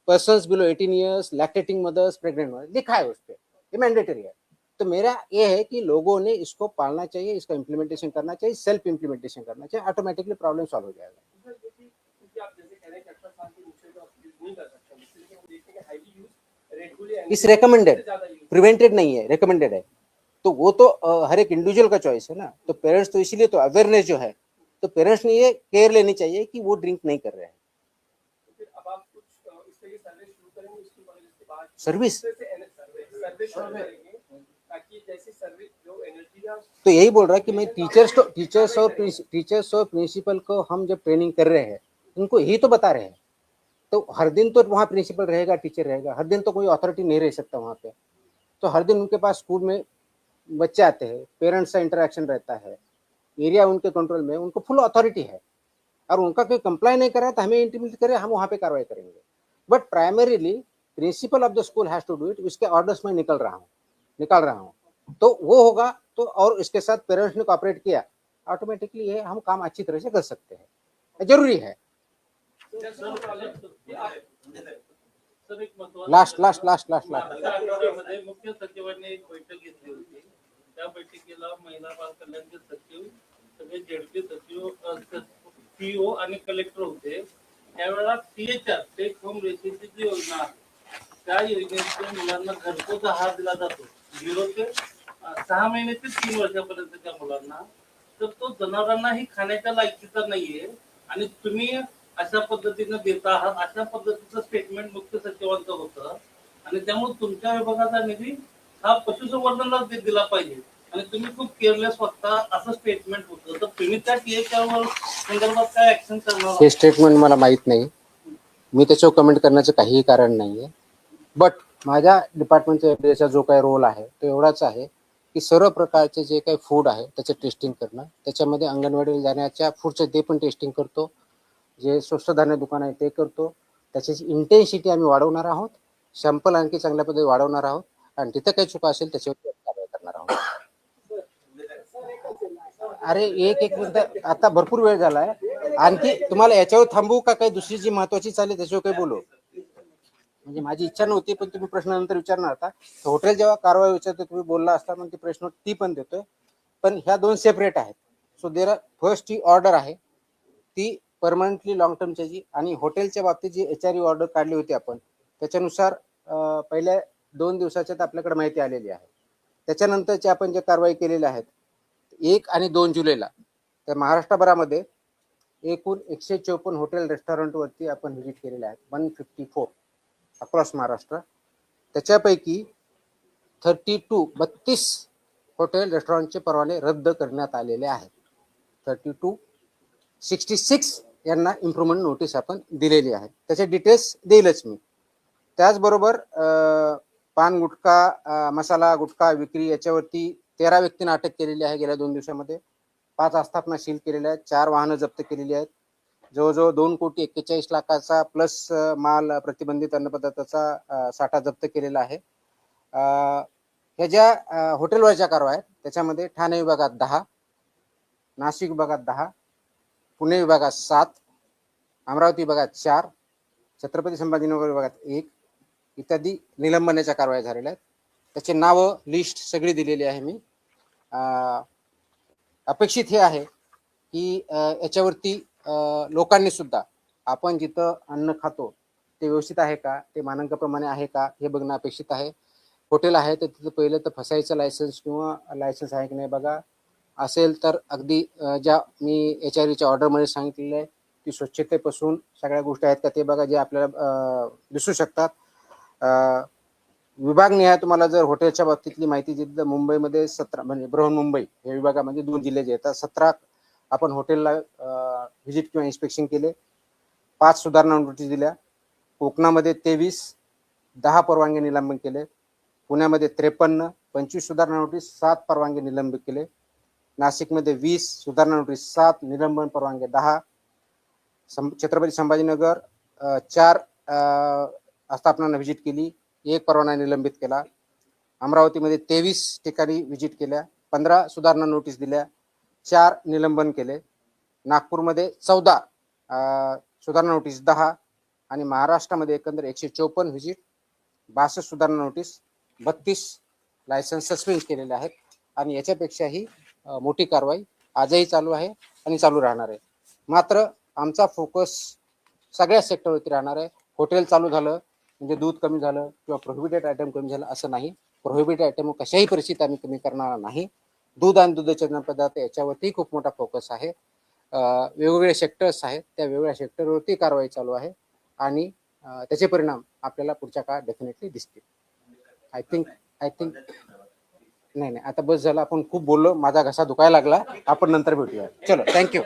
persons below 18 years, lactating mothers, pregnant mothers, लिखा है उस पर, ये मैंडेटरी है। तो मेरा ये है कि लोगों ने इसको पालना चाहिए, इसका इम्प्लीमेंटेशन करना चाहिए, सेल्फ इम्प्लीमेंटेशन करना चाहिए, ऑटोमेटिकली प्रॉब्लम सॉल्व हो जाएगा। सर, क्योंकि आप जैसे कह रहे हैं कि 18 साल के नीचे तो आप यूज नहीं कर सकते, इसलिए हम देखते हैं कि हाईली यूज रेड बुल या इस recommended, ज्यादा यूज प्रिवेंटेड नहीं है, रिकमेंडेड है। तो वो तो हर एक इंडिविजुअल का चॉइस है ना। तो पेरेंट्स तो इसीलिए तो अवेयरनेस जो है, तो पेरेंट्स ने ये केयर लेनी चाहिए कि वो ड्रिंक नहीं कर रहे हैं। फिर अब आप कुछ इस तरह की सर्वे शुरू करेंगे स्कूल कॉलेज के बाद, सर्विस, सर्वे शुरू करेंगे ताकि जैसे सर्विस जो एनर्जी है तो यही बोल रहा है कि मैं टीचर्स और प्रिंसिपल को हम जब ट्रेनिंग कर रहे हैं, उनको यही तो बता रहे हैं। तो हर दिन तो वहाँ प्रिंसिपल रहेगा, टीचर रहेगा, हर दिन तो कोई अथॉरिटी नहीं रह सकता वहाँ पे। तो हर दिन उनके पास स्कूल में बच्चे आते हैं, पेरेंट्स से इंटरेक्शन रहता है, एरिया उनके कंट्रोल में, उनको फुल अथॉरिटी है। और उनका कोई कंप्लाई नहीं कर रहा है तो हमें इंटीमेट करे, हम वहाँ पे कार्रवाई करेंगे। But primarily principal of the school has to do it. उसके ऑर्डर्स में निकाल रहा हूँ तो वो होगा। तो और इसके साथ पेरेंट्स ने कोऑपरेट किया, ऑटोमेटिकली ये हम काम अच्छी तरह से कर सकते हैं, जरूरी है। सर एक महत्त्वाचं लास्ट मध्ये मुख्य सचिवांनी एक बैठक घेतली होती. त्या बैठकीला महिला बाल कल्याणचे सचिव, सगळे जेडपी सचिव, सीईओ आणि कलेक्टर होते. त्यावेळेला THR टेक होम रेसिपी जी योजना आहे, त्या योजनेतून मुलांना घरपोच आहार दिला जातो 0 ते 6 महिने ते 3 वर्षापर्यंतच्या मुलांना. तर तो जनावरांनाही खाण्याच्या लायकीचा नाहीये आणि तुम्ही अशा पद्धतीने देता आहात, अशा पद्धतीचं स्टेटमेंट मुख्य सचिवांचं होतं. आणि त्यामुळे तुमच्या विभागाचा निधी हा पशुसंवर्धनाला दिला पाहिजे आणि तुम्ही खूप केअरलेस वागता असं स्टेटमेंट होतं. तर तुम्ही त्या THR संदर्भात काय ऍक्शन करणार? हे स्टेटमेंट मला माहित नाही, मी त्याच्यावर कमेंट करण्याचं काहीही कारण नाहीये. बट माझ्या डिपार्टमेंटचा जो काही रोल आहे तो एवढाच आहे की सर्व प्रकारचे जे काही फूड आहे त्याचं टेस्टिंग करणं, त्याच्यामध्ये अंगणवाडीला जाण्याच्या फूडचं ते पण टेस्टिंग करतो, जे स्वस्त धान्य दुकान आहे ते करतो. त्याची इंटेन्सिटी आम्ही वाढवणार आहोत, सॅम्पल आणखी चांगल्या पद्धतीने वाढवणार आहोत आणि तिथं काही चुका असेल त्याच्यावर कारवाई करणार आहोत. अरे एक मिनिट, आता भरपूर वेळ झालाय, आणखी तुम्हाला याच्यावर थांबू का काही दुसरी जी महत्वाची चालेल त्याच्यावर काही बोलू? म्हणजे माझी इच्छा नव्हती पण तुम्ही प्रश्न नंतर विचारणार होता. हॉटेल जेव्हा कारवाई विचारतो तुम्ही बोलला असता म्हणून ती प्रश्न ती पण देतोय, पण ह्या दोन सेपरेट आहेत. सो देर फर्स्ट ही ऑर्डर आहे ती परमनंटली लॉंग टर्मची जी, आणि हॉटेलच्या बाबतीत जी HRE ऑर्डर काढली होती आपण त्याच्यानुसार पहिल्या 2 दिवसाच्यात आपल्याकडे माहिती आलेली आहे. त्याच्यानंतरचे आपण जे कारवाई केलेल्या आहेत 1 आणि 2 जुलैला तर महाराष्ट्रभरामध्ये एकूण 154 हॉटेल रेस्टॉरंटवरती आपण व्हिजिट केलेले आहेत, 154 अक्रॉस महाराष्ट्र. त्याच्यापैकी 32 हॉटेल रेस्टॉरंटचे परवाने रद्द करण्यात आलेले आहेत. 66 यांना इम्प्रूव्हमेंट नोटीस आपण दिलेली आहे. त्याचे डिटेल्स देईलच मी. त्याचबरोबर पान गुटखा, मसाला गुटखा विक्री याच्यावरती 13 व्यक्तींना अटक केलेली आहे गेल्या 2 दिवसामध्ये. 5 आस्थापना सील केलेल्या आहेत, 4 वाहनं जप्त केलेली आहेत, जवळजवळ 2,41,40,00,000चा प्लस माल प्रतिबंधित अन्नपदार्थाचा साठा जप्त केलेला आहे. ह्या ज्या हॉटेलवरच्या कारवाया आहेत त्याच्यामध्ये ठाणे विभागात 10, नाशिक विभागात 10, पुणे विभागात 7, अमरावती विभागात 4, छत्रपती संभाजीनगर विभागात 1 इत्यादी निलंबनाच्या कारवाया झालेल्या आहेत. त्याचे नावं लिस्ट सगळी दिलेली आहे मी. अपेक्षित हे आहे की याच्यावरती लोकांनी सुद्धा आपण जिथं अन्न खातो ते व्यवस्थित आहे का, ते मानकाप्रमाणे आहे का हे बघणं अपेक्षित आहे. हॉटेल आहे तर तिथं पहिलं तर फसायचं लायसन्स किंवा लायसन्स आहे की नाही बघा. असेल तर अगदी ज्या मी HREच्या ऑर्डरमध्ये सांगितलेलं आहे ती स्वच्छतेपासून सगळ्या गोष्टी आहेत का ते बघा, जे आपल्याला दिसू शकतात. विभागनिहाय तुम्हाला जर हॉटेलच्या बाबतीतली माहिती दिली तर मुंबईमध्ये 17 म्हणजे बृहन्मुंबई या विभागामध्ये 2 जिल्हे जे येतात, 17 आपण हॉटेलला व्हिजिट किंवा इन्स्पेक्शन केले, 5 सुधारणा नोटीस दिल्या. कोकणामध्ये 23, 10 परवानगी निलंबन केले. पुण्यामध्ये 53, 25 सुधारणा नोटीस, 7 परवानगी निलंबित केले. नाशिकमध्ये 20 सुधारणा नोटीस, 7 निलंबन परवानगी 10. छत्रपती संभाजीनगर 4 आस्थापनांना व्हिजिट केली, 1 परवाना निलंबित केला. अमरावतीमध्ये 23 ठिकाणी व्हिजिट केल्या, 15 सुधारणा नोटीस दिल्या, 4 निलंबन केले. नागपूरमध्ये 14 सुधारणा नोटीस 10 आणि महाराष्ट्रामध्ये एकंदर 154 व्हिजिट, 62 सुधारणा नोटीस, 32 लायसन्स सस्पेंड केलेले आहेत. आणि याच्यापेक्षाही मोठी कारवाई आजही चालू आहे आणि चालू राहणार आहे. मात्र आमचा फोकस सगळ्या सेक्टरवरती राहणार आहे. हॉटेल चालू झालं म्हणजे दूध कमी झालं किंवा प्रोहिबिटेड आयटम कमी झालं असं नाही. प्रोहिबिटेड आयटम कशाही परिस्थितीत आम्ही कमी करणार नाही. दूध आणि दुधाचे पदार्थ याच्यावरती खूप मोठा फोकस आहे. वेगवेगळे सेक्टर्स आहेत, त्या वेगवेगळ्या सेक्टरवरती कारवाई चालू आहे आणि त्याचे परिणाम आपल्याला पुढच्या काळात डेफिनेटली दिसतील. आय थिंक नाही आता बस झालं, आपण खूप बोललो, माझा घसा दुखायला लागला. आपण नंतर भेटूया. चलो, थँक्यू.